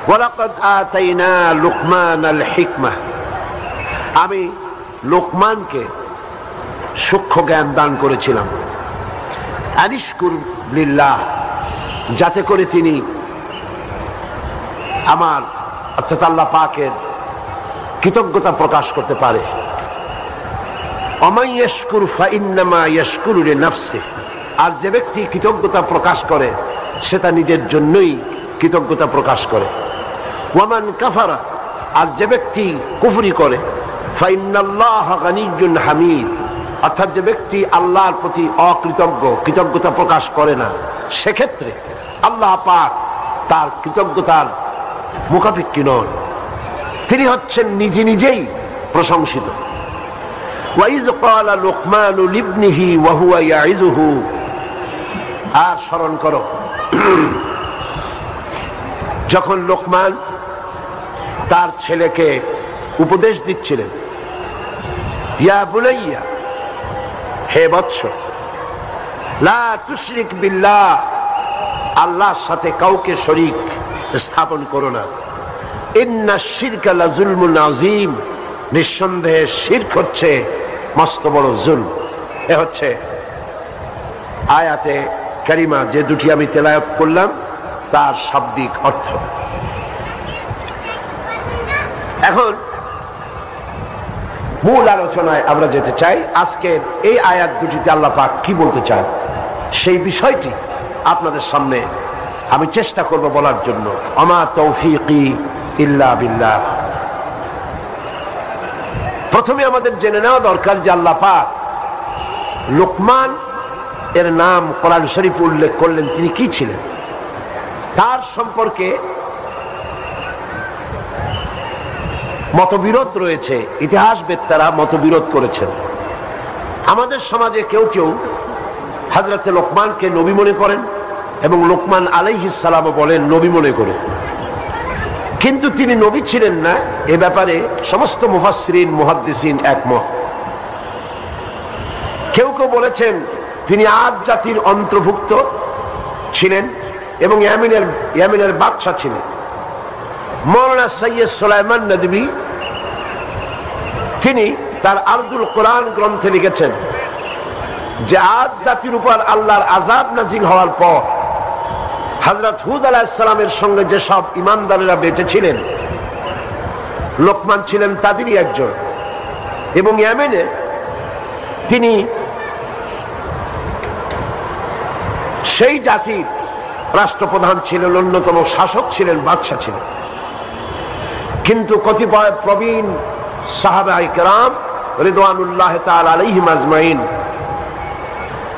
ওয়ালাকাদ আতাইনা লুকমানাল হিকমাহ, আমি লোকমানকে সূক্ষ্ম জ্ঞান দান করেছিলাম। আনিশকুর লিল্লাহ, যাতে করে তিনি আমার অর্থাৎ আল্লাহ পাকের কৃতজ্ঞতা প্রকাশ করতে পারে। ওমান ইয়াশকুর ফাইন্নামা ইয়াশকুরু লিনাফসিহি, আর যে ব্যক্তি কৃতজ্ঞতা প্রকাশ করে সে তার নিজের জন্যই কৃতজ্ঞতা প্রকাশ করে। ওয়ামান কাফারা, আর যে ব্যক্তি কুফরি করে, ফাইন্নাল্লাহা গানিয়্যুন হামিদ, অর্থাৎ যে ব্যক্তি আল্লাহর প্রতি অকৃতজ্ঞ, কৃতজ্ঞতা প্রকাশ করে না, সেক্ষেত্রে আল্লাহ পাক তার কৃতজ্ঞতার মুখাপেক্ষী নন, তিনি হচ্ছেন নিজে নিজেই প্রশংসিত। ওয়াইজ ক্বালা লুকমানু লিবনিহি ওয়া হুয়া ইয়াইযুহু, আর স্মরণ করো যখন লোকমান তার ছেলেকে উপদেশ দিচ্ছিলেন, ইয়া বুনাইয়া, হে বৎস, লা তুশরিক বিল্লাহ, আল্লাহর সাথে কাউকে শরীক স্থাপন করো না। ইন্নাশ শিরকা লাযুলমুন আযীম, নিঃসন্দেহে শিরক হচ্ছে মস্ত বড় জুলম। এ হচ্ছে আয়াতে কারিমা যে দুটি আমি তেলাওয়াত করলাম তার শাব্দিক অর্থ। এখন মূল আলোচনায় আমরা যেতে চাই। আজকের এই আয়াত দুটিতে আল্লাহ পাক কি বলতে চান সেই বিষয়টি আপনাদের সামনে আমি চেষ্টা করব বলার জন্য। আমা তৌফিকি ইল্লা বিল্লাহ। প্রথমে আমাদের জেনে নেওয়া দরকার যে আল্লাহ পাক লোকমান এর নাম কোরআন শরীফে উল্লেখ করলেন, তিনি কি ছিলেন, তার সম্পর্কে মতবিরোধ রয়েছে। ইতিহাসবেত্তারা মতবিরোধ করেছেন। আমাদের সমাজে কেউ কেউ হযরতে লোকমানকে নবী মনে করেন এবং লোকমান আলাইহিস সালামও বলেন নবী মনে করে, কিন্তু তিনি নবী ছিলেন না, এ ব্যাপারে সমস্ত মুফাসসিরিন মুহাদ্দিসিন একমত। কেউ কেউ বলেছেন তিনি আদ জাতির অন্তর্ভুক্ত ছিলেন এবং ইয়ামিনের বাদশা ছিলেন। মাওলানা সৈয়দ সুলাইমান নদভী তিনি তার আরদুল কোরআন গ্রন্থে লিখেছেন যে আদ জাতির উপর আল্লাহর আযাব নাযিল হওয়ার পর হযরত হুদ আলাইহিস সালামের সঙ্গে যেসব ঈমানদারেরা বেঁচে ছিলেন, লোকমান ছিলেন তাদেরই একজন। এবং ইয়ামেনে তিনি সেই জাতির রাষ্ট্রপ্রধান ছিলেন, অন্যতম শাসক ছিলেন, বাদশা ছিলেন। কিন্তু কতিপয় প্রবীণ সাহাবায়ে কেরাম রিদওয়ানুল্লাহ তাআলা আলাইহিম আজমাইন,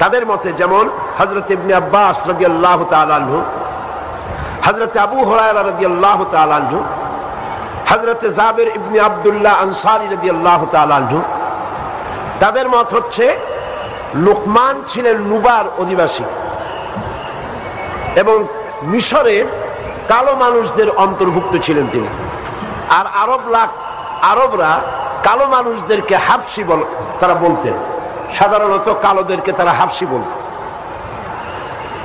তাদের মতে যেমন হযরত ইবনে আব্বাস রাদিয়াল্লাহু তাআলা আনহু, হযরত আবু হুরায়রা রাদিয়াল্লাহু তাআলা আনহু, হযরত জাবির ইবনে আব্দুল্লাহ আনসারী রাদিয়াল্লাহু তাআলা আনহু, তাদের মত হচ্ছে লোকমান ছিলেন নুবার অধিবাসী এবং মিশরের কালো মানুষদের অন্তর্ভুক্ত ছিলেন তিনি। আর আরবরা কালো মানুষদেরকে হাবশি তারা বলতেন, সাধারণত কালোদেরকে তারা হাবশি বলতেন।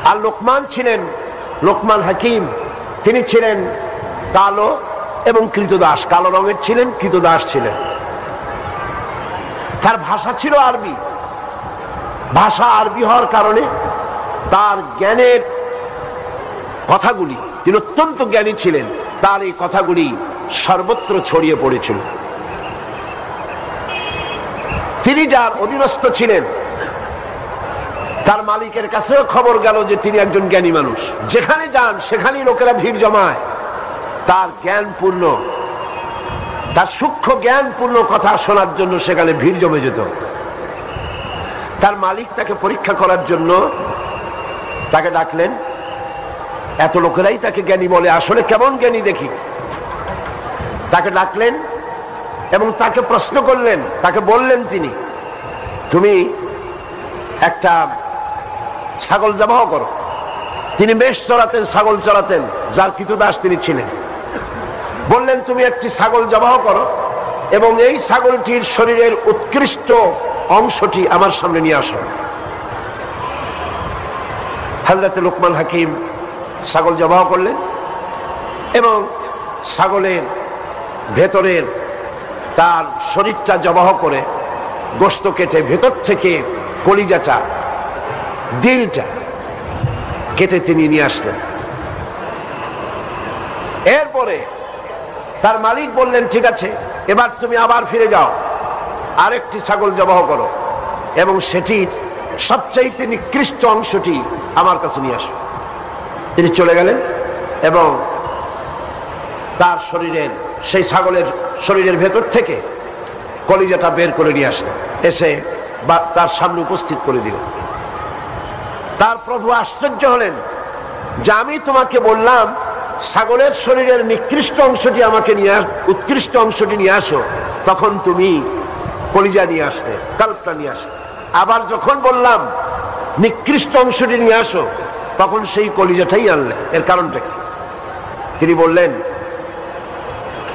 আর লোকমান ছিলেন লোকমান হাকিম, তিনি ছিলেন কালো এবং কৃতদাস, কালো রঙের ছিলেন, কৃতদাস ছিলেন। তার ভাষা ছিল আরবি। ভাষা আরবি হওয়ার কারণে তার জ্ঞানের কথাগুলি, তিনি অত্যন্ত জ্ঞানী ছিলেন, তার এই কথাগুলি সর্বত্র ছড়িয়ে পড়েছিল। তিনি যার অধীনস্থ ছিলেন তার মালিকের কাছেও খবর গেল যে তিনি একজন জ্ঞানী মানুষ। যেখানে যান সেখানেই লোকেরা ভিড় জমায়। তার জ্ঞানপূর্ণ, তার সূক্ষ্ম জ্ঞানপূর্ণ কথা শোনার জন্য সেখানে ভিড় জমে যেত। তার মালিক তাকে পরীক্ষা করার জন্য তাকে ডাকলেন। এত লোকেরাই তাকে জ্ঞানী বলে, আসলে কেমন জ্ঞানী দেখি। তাকে ডাকলেন এবং তাকে প্রশ্ন করলেন। তাকে বললেন তিনি, তুমি একটা ছাগল জবাহ করো। তিনি বেশ চড়াতেন, ছাগল চড়াতেন, যার কৃতদাস তিনি ছিলেন। বললেন তুমি একটি ছাগল জবাহ করো এবং এই ছাগলটির শরীরের উৎকৃষ্ট অংশটি আমার সামনে নিয়ে আসো। হযরত লোকমান হাকিম ছাগল জবাহ করলেন এবং ছাগলের ভেতরের তার শরীরটা জবাহ করে গোশত কেটে ভেতর থেকে কলিজাটা, দিলটা কেটে তিনি নিয়ে আসলেন। এরপরে তার মালিক বললেন, ঠিক আছে, এবার তুমি আবার ফিরে যাও, আরেকটি ছাগল জবাহ করো এবং সেটির সবচাইতে নিকৃষ্ট অংশটি আমার কাছে নিয়ে আসো। তিনি চলে গেলেন এবং তার শরীরের, সেই ছাগলের শরীরের ভেতর থেকে কলিজাটা বের করে নিয়ে আসলেন, এসে তার সামনে উপস্থিত করে দিল। তার প্রভু আশ্চর্য হলেন যে আমি তোমাকে বললাম ছাগলের শরীরের নিকৃষ্ট অংশটি আমাকে নিয়ে উৎকৃষ্ট অংশটি নিয়ে আসো, তখন তুমি কলিজা নিয়ে আসলে, কাল্পটা নিয়ে আসো। আবার যখন বললাম নিকৃষ্ট অংশটি নিয়ে আসো, তখন সেই কলিজাটাই আনলে। এর কারণটা কি? তিনি বললেন,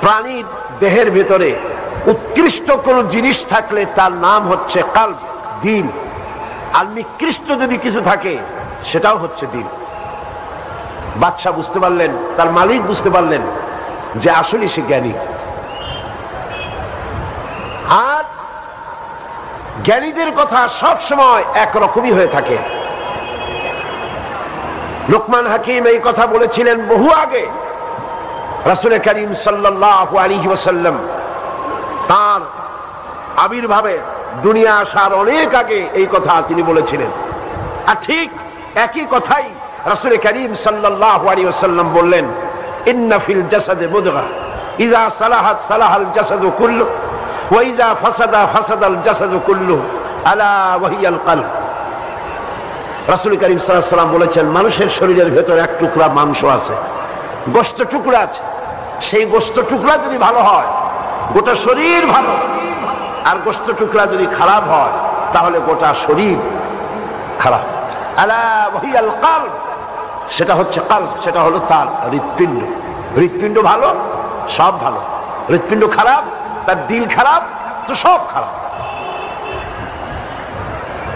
প্রাণীর দেহের ভেতরে উৎকৃষ্ট কোন জিনিস থাকলে তার নাম হচ্ছে কাল্প, দিল, আর নিকৃষ্ট যদি কিছু থাকে সেটাও হচ্ছে দিল। বাদশা বুঝতে পারলেন, তার মালিক বুঝতে পারলেন যে আসলে সে জ্ঞানী। আর জ্ঞানীদের কথা সব সময় একরকমই হয়ে থাকে। লোকমান হাকিম এই কথা বলেছিলেন বহু আগে। রাসূল করিম সাল্লাল্লাহু আলাইহি ওয়াসাল্লাম তার আবির্ভাবে দুনিয়া আসার অনেক আগে এই কথা তিনি বলেছিলেন। আর ঠিক একই কথাই রাসূল করিম সাল্লাল্লাহু আলাইহি ওয়াসাল্লাম বললেন, ইন্না ফিল জাসাদে মুদগা ইযা সালাহাত সালাহাল জাসাদু কুল্লু ওয়া ইযা ফাসাদা ফাসাদাল জাসাদু কুল্লু আলা ওয়াহিয়াল কলব। রাসূল করিম সাল্লাল্লাহু আলাইহি ওয়াসাল্লাম বলেছেন, মানুষের শরীরের ভেতর এক টুকরা মাংস আছে, গোশত টুকরা আছে। সেই গোশত টুকরা যদি ভালো হয় গোটা শরীর ভালো, আর গোশত টুকরা যদি খারাপ হয় তাহলে গোটা শরীর খারাপ। আলা ওয়াহিয়াল কলব, সেটা হচ্ছে কলব, সেটা হলো তার হৃৎপিণ্ড। হৃৎপিণ্ড ভালো, সব ভালো। হৃৎপিণ্ড খারাপ, তার দিল খারাপ, তো সব খারাপ।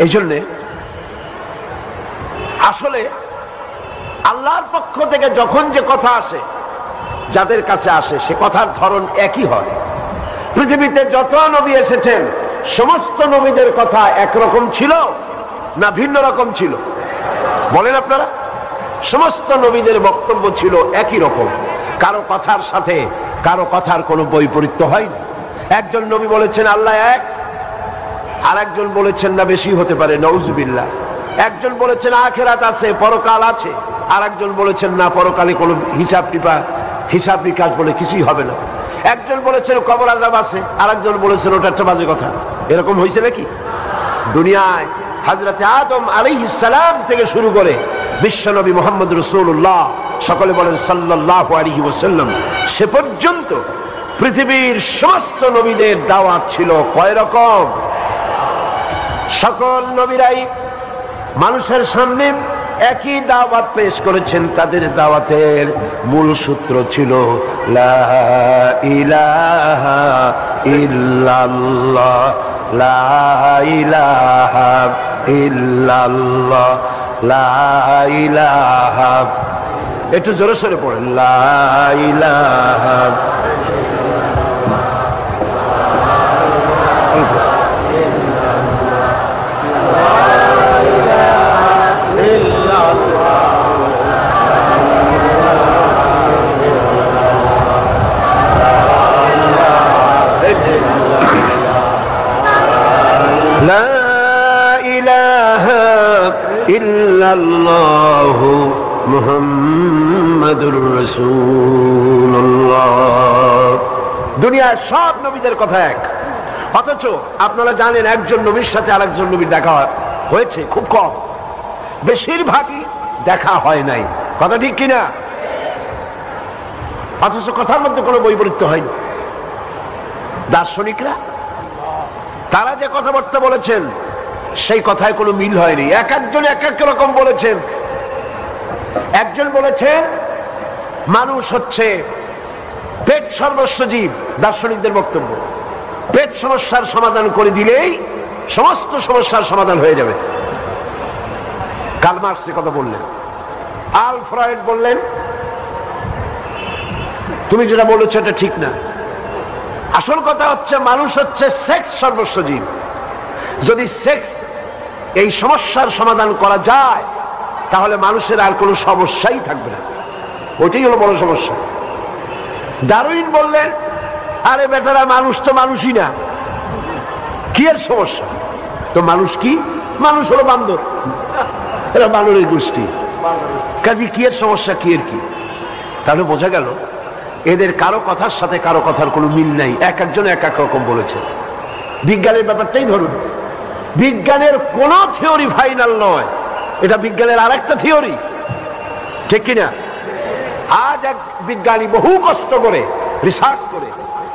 এই জন্যে আসলে আল্লাহর পক্ষ থেকে যখন যে কথা আসে, যাদের কাছে আসে, সে কথার ধরন একই হয়। পৃথিবীতে যত নবী এসেছেন সমস্ত নবীদের কথা একরকম ছিল না ভিন্ন রকম ছিল? বলেন আপনারা। সমস্ত নবীদের বক্তব্য ছিল একই রকম, কারো কথার সাথে কারো কথার কোনো বৈপরীত্য হয়নি। একজন নবী বলেছেন আল্লাহ এক, আর একজন বলেছেন না বেশি হতে পারে, নাউজুবিল্লাহ। একজন বলেছেন আখিরাত আছে, পরকাল আছে, আর একজন বলেছেন না, পরকালে কোনো হিসাব নিকাশ বলে কিছুই হবে না। একজন বলেছেন কবর আযাব আছে, আর একজন বলেছেন ওটা একটা বাজে কথা। এরকম হয়েছে নাকি দুনিয়ায়? হযরতে আদম আলাইহিস সালাম থেকে শুরু করে বিশ্বনবী মুহাম্মদ রাসূলুল্লাহ, সকলে বলেন সাল্লাল্লাহু আলাইহি ওয়াসাল্লাম, সে পর্যন্ত পৃথিবীর সমস্ত নবীদের দাওয়াত ছিল কয় রকম? সকল নবীরাই মানুষের সামনে একই দাওয়াত পেশ করেছেন। তাদের দাওয়াতের মূল সূত্র ছিল লা ইলাহা ইল্লাল্লাহ, লা ইলাহা ইল্লাল্লাহ, লা ইলাহা। একটু জোরে সোরে পড়েন, লা ইলাহা। ইল্লাল্লাহু মুহাম্মাদুর রাসূলুল্লাহ। দুনিয়ার সব নবীদের কথা এক, অথচ আপনারা জানেন একজন নবীর সাথে আরেকজন নবীর দেখা হয়েছে খুব কম, বেশিরভাগই দেখা হয় নাই। কথা ঠিক কিনা? অথচ কথার মধ্যে কোনো বৈপরীত্য হয়নি। দার্শনিকরা তারা যে কথাবার্তা বলেছেন সেই কথায় কোনো মিল হয়নি। এক একজন এক এক রকম বলেছেন। একজন বলেছেন মানুষ হচ্ছে পেট সর্বস্ব জীব, দার্শনিকদের বক্তব্য। পেট সমস্যার সমাধান করে দিলেই সমস্ত সমস্যার সমাধান হয়ে যাবে। কার্ল মার্কস কথা বললেন। আল ফ্রয়েড বললেন তুমি যেটা বলেছো এটা ঠিক না। আসল কথা হচ্ছে মানুষ হচ্ছে সেক্স সর্বস্ব জীব। যদি সেক্স এই সমস্যার সমাধান করা যায় তাহলে মানুষের আর কোনো সমস্যাই থাকবে না। ওইটাই হলো বড় সমস্যা। ডারউইন বললেন, আরে বেটারা মানুষ তো মানুষই না, কি এর সমস্যা? তো মানুষ কি? মানুষ হলো বান্দর, এরা বানরের গোষ্ঠী, কাজী কি এর সমস্যা, কি এর কি? তাহলে বোঝা গেল এদের কারো কথার সাথে কারো কথার কোনো মিল নাই, এক একজন এক এক রকম বলেছে। বিজ্ঞানের ব্যাপারটাই ধরুন, বিজ্ঞানের কোন থিওরি ফাইনাল নয়, এটা বিজ্ঞানের আর একটা থিওরি, ঠিক কিনা? আজ এক বিজ্ঞানী বহু কষ্ট করে রিসার্চ করে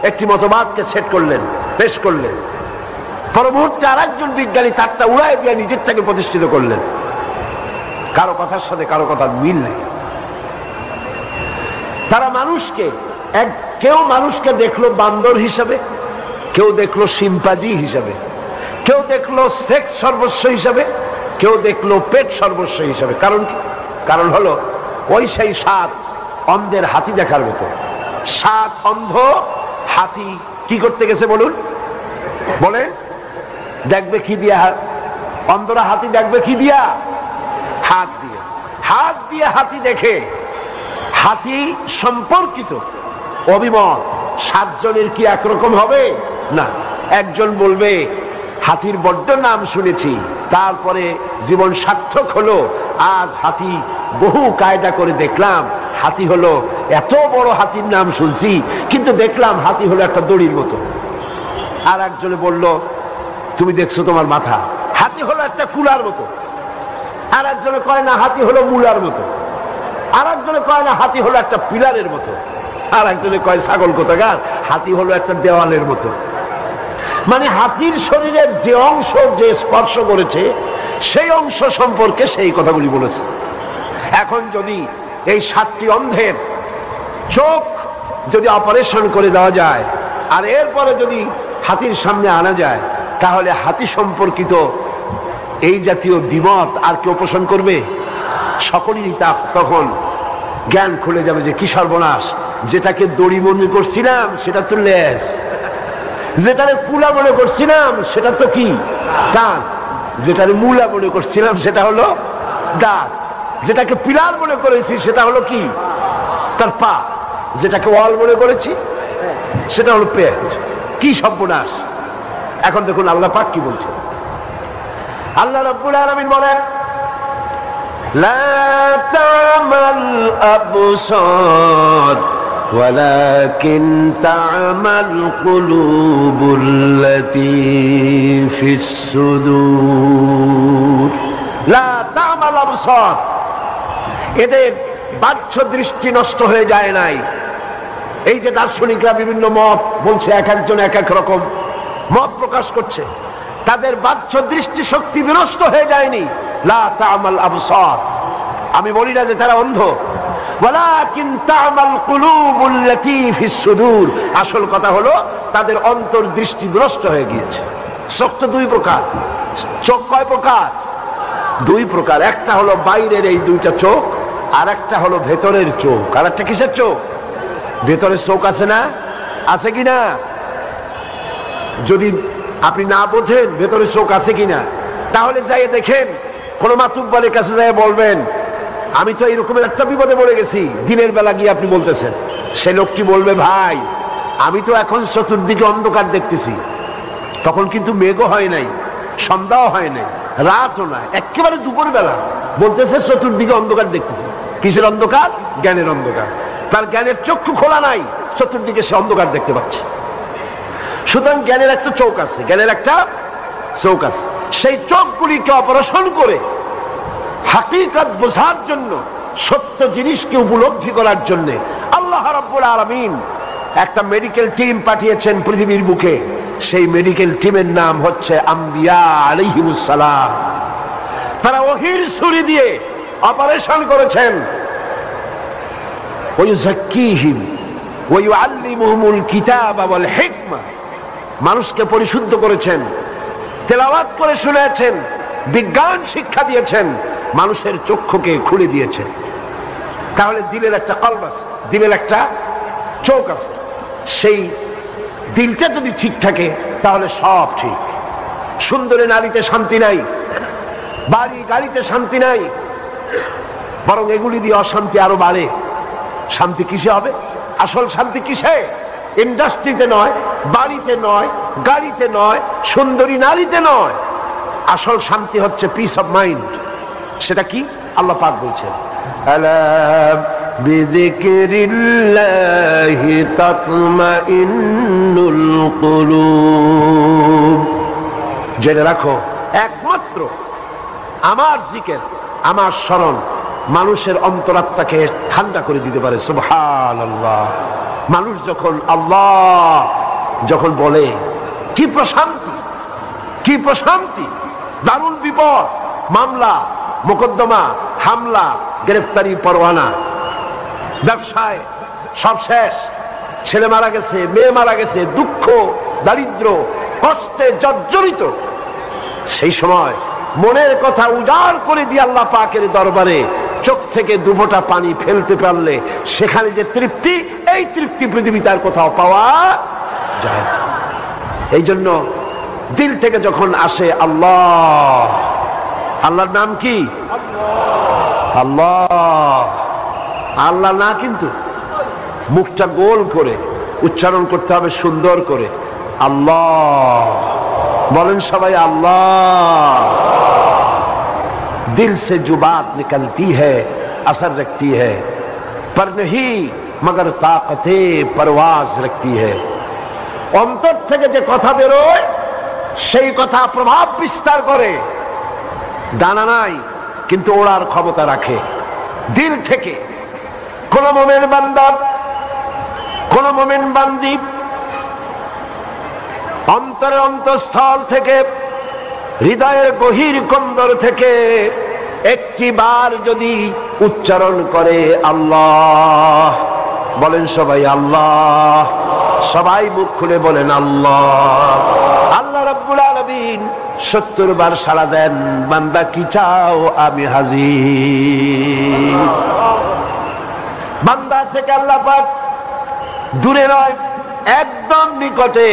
একটি মতবাদকে সেট করলেন, পেশ করলেন, পরবর্তী আর একজন বিজ্ঞানী তারটা উড়াই দিয়ে নিজেরটাকে প্রতিষ্ঠিত করলেন। কারো কথার সাথে কারো কথার মিল নেই। তারা মানুষকে কেউ মানুষকে দেখলো বান্দর হিসাবে, কেউ দেখলো সিম্পাজি হিসাবে, কেউ দেখলো সেক্স সর্বস্ব হিসাবে, কেউ দেখলো পেট সর্বস্ব হিসাবে। কারণ হলো ওই সেই সাত অন্ধের হাতি দেখার মতো। সাত অন্ধ হাতি কি করতে গেছে বলুন? বলে দেখবে কি দিয়া? অন্ধরা হাতি দেখবে কি দিয়া? হাত দিয়ে। হাত দিয়ে হাতি দেখে। হাতি সম্পর্কিত অভিমত সাতজনের কি একরকম হবে? না। একজন বলবে হাতির বড্ড নাম শুনেছি, তারপরে জীবন সার্থক হলো, আজ হাতি বহু কায়দা করে দেখলাম হাতি হলো, এত বড় হাতির নাম শুনছি কিন্তু দেখলাম হাতি হলো একটা দড়ির মতো। আর একজনে বলল তুমি দেখছো তোমার মাথা, হাতি হলো একটা কুলার মতো। আর একজনে কয় না হাতি হলো মূলার মতো। আর একজনে কয় না হাতি হলো একটা পিলারের মতো। আর একজনে কয় ছাগল কোথাকার, হাতি হলো একটা দেওয়ালের মতো। মানে হাতির শরীরের যে অংশ যে স্পর্শ করেছে সেই অংশ সম্পর্কে সেই কথাগুলি বলেছে। এখন যদি এই সাতটি অন্ধের চোখ যদি অপারেশন করে দেওয়া যায় আর এরপরে যদি হাতির সামনে আনা যায়, তাহলে হাতি সম্পর্কিত এই জাতীয় দ্বিমত আর কেউ পোষণ করবে? সকলেরই তখন জ্ঞান খুলে যাবে যে কি সর্বনাশ, যেটাকে দড়ি মনে করছিলাম সেটা তো লেজ, যেটারে কুলা মনে করছিলাম সেটা তো কি কান, যেটারে মূলা মনে করছিলাম সেটা হলো দাঁত, যেটাকে পিলার মনে করেছি সেটা হলো কি তার পা, যেটাকে ওয়াল মনে করেছি সেটা হলো পেট। কি সর্বনাশ! এখন দেখুন আল্লাহ পাক কি বলছে। আল্লাহ রাব্বুল আলামিন বলেন, লা তা'মাল আবসার ওয়ালাকিন তা'মাল কুলুবুল্লাতী ফিস সুদূর। লা তা'মাল আবসার, এদের বাহ্য দৃষ্টি নষ্ট হয়ে যায় নাই। এই যে দার্শনিকরা বিভিন্ন মত বলছে, এক একজন এক এক রকম মত প্রকাশ করছে, তাদের বাহ্য দৃষ্টি শক্তি বিনষ্ট হয়ে যায়নি। লা তা'মাল আবসার, আমি বলি না যে তারা অন্ধ, ওয়ালাকিন তা'মাল কুলুবুল্লাতী ফিস সুদূর, আসল কথা হলো তাদের অন্তর দৃষ্টি বিনষ্ট হয়ে গিয়েছে। চোখ তো দুই প্রকার। চোখ কয় প্রকার? দুই প্রকার। একটা হলো বাইরের এই দুইটা চোখ, আর একটা হলো ভেতরের চোখ। আর একটা কিসের চোখ? ভেতরের চোখ আছে না? আছে কিনা? যদি আপনি না বোঝেন ভেতরে চোখ আছে কিনা, তাহলে যাই দেখেন, কোন মাতুব্বরের কাছে যাই বলবেন আমি তো এইরকম একটা বিপদে পড়ে গেছি, দিনের বেলা গিয়ে আপনি বলতেছেন, সে লোকটি বলবে ভাই আমি তো এখন চতুর্দিকে অন্ধকার দেখতেছি। তখন কিন্তু মেঘও হয় নাই, সন্ধ্যাও হয় নাই, রাতও নয়, একেবারে দুপুর বেলা বলতেছে চতুর্দিকে অন্ধকার দেখতেছি। কিসের অন্ধকার? জ্ঞানের অন্ধকার। তার জ্ঞানের চক্ষু খোলা নাই, চতুর্দিকে সে অন্ধকার দেখতে পাচ্ছে। সুতরাং জ্ঞানের একটা চোখ আছে, জ্ঞানের একটা চোখ আছে। সেই চোখগুলিকে অপারেশন করে হাকিকত বোঝার জন্য, সত্য জিনিসকে উপলব্ধি করার জন্য আল্লাহ রাব্বুল আলামিন একটা মেডিকেল টিম পাঠিয়েছেন পৃথিবীর বুকে। সেই মেডিকেল টিমের নাম হচ্ছে আম্বিয়া আলাইহিমুস সালাম। তারা ওহীর ছুরি দিয়ে অপারেশন করেছেন। ওয়ায়ুযাক্কিহিম ওয়া ইউআল্লিমুহুমুল কিতাবা ওয়াল হিকমা, মানুষকে পরিশুদ্ধ করেছেন, তেলাওয়াত করে শুনিয়েছেন, বিজ্ঞান শিক্ষা দিয়েছেন, মানুষের চক্ষুকে খুলে দিয়েছেন। তাহলে দিলের একটা কলব আছে, দিলের একটা চোখ আছে, সেই দিলটা যদি ঠিক থাকে তাহলে সব ঠিক। সুন্দরী নারীতে শান্তি নাই, বাড়ি গাড়িতে শান্তি নাই, বরং এগুলি দিয়ে অশান্তি আরো বাড়ে। শান্তি কিসে হবে? আসল শান্তি কিসে? ইন্ডাস্ট্রিতে নয়, বাড়িতে নয়, গাড়িতে নয়, সুন্দরী নারীতে নয়। আসল শান্তি হচ্ছে পিস অফ মাইন্ড। সেটা কি? আল্লাহ পাক বলছেন, আলা বিযিকরিল্লাহি তাতমাইন্নুল কুলুব। জেনে রাখো, একমাত্র আমার জিকির, আমার স্মরণ মানুষের অন্তরাত্মাকে ঠান্ডা করে দিতে পারে। সুবহানাল্লাহ। মানুষ যখন আল্লাহ যখন বলে, কি প্রশান্তি, কি প্রশান্তি। দারুণ বিপদ, মামলা মোকদ্দমা, হামলা, গ্রেফতারি পরোয়ানা, ব্যবসায় সব শেষ, ছেলে মারা গেছে, মেয়ে মারা গেছে, দুঃখ দারিদ্র কষ্টে জর্জরিত। সেই সময় মনের কথা উজাড় করে দিয়ে আল্লাহ পাকের দরবারে চোখ থেকে দুফোঁটা পানি ফেলতে পারলে সেখানে যে তৃপ্তি, এই তৃপ্তি পৃথিবী তার কোথাও পাওয়া যায় না। এই জন্য দিল থেকে যখন আসে আল্লাহ, আল্লাহর নাম কি? আল্লাহ। আল্লাহ না, কিন্তু মুখটা গোল করে উচ্চারণ করতে হবে সুন্দর করে, আল্লাহ। বলেন সবাই আল্লাহ। दिल से जो बात निकलती है असर रखती है, पर नहीं मगर ताकते परवाज रखती है। অন্তর থেকে যে কথা বেরোয় সেই কথা প্রভাব বিস্তার করে। ডানা নাই কিন্তু ওড়ার ক্ষমতা রাখে। দিল থেকে কোন মোমেন বান্দা, কোন মোমেন বান্দি অন্তরের অন্তঃস্থল থেকে, হৃদয়ের গভীর কন্দর থেকে একটি বার যদি উচ্চারণ করে আল্লাহ, বলেন সবাই আল্লাহ, সবাই মুখ খুলে বলেন আল্লাহ। আল্লাহ রাব্বুল আলামিন 70 বার সাড়া দেন, বান্দা কি চাও আমি হাজির। বান্দা থেকে আল্লাহ পাক দূরে নয়, একদম নিকটে।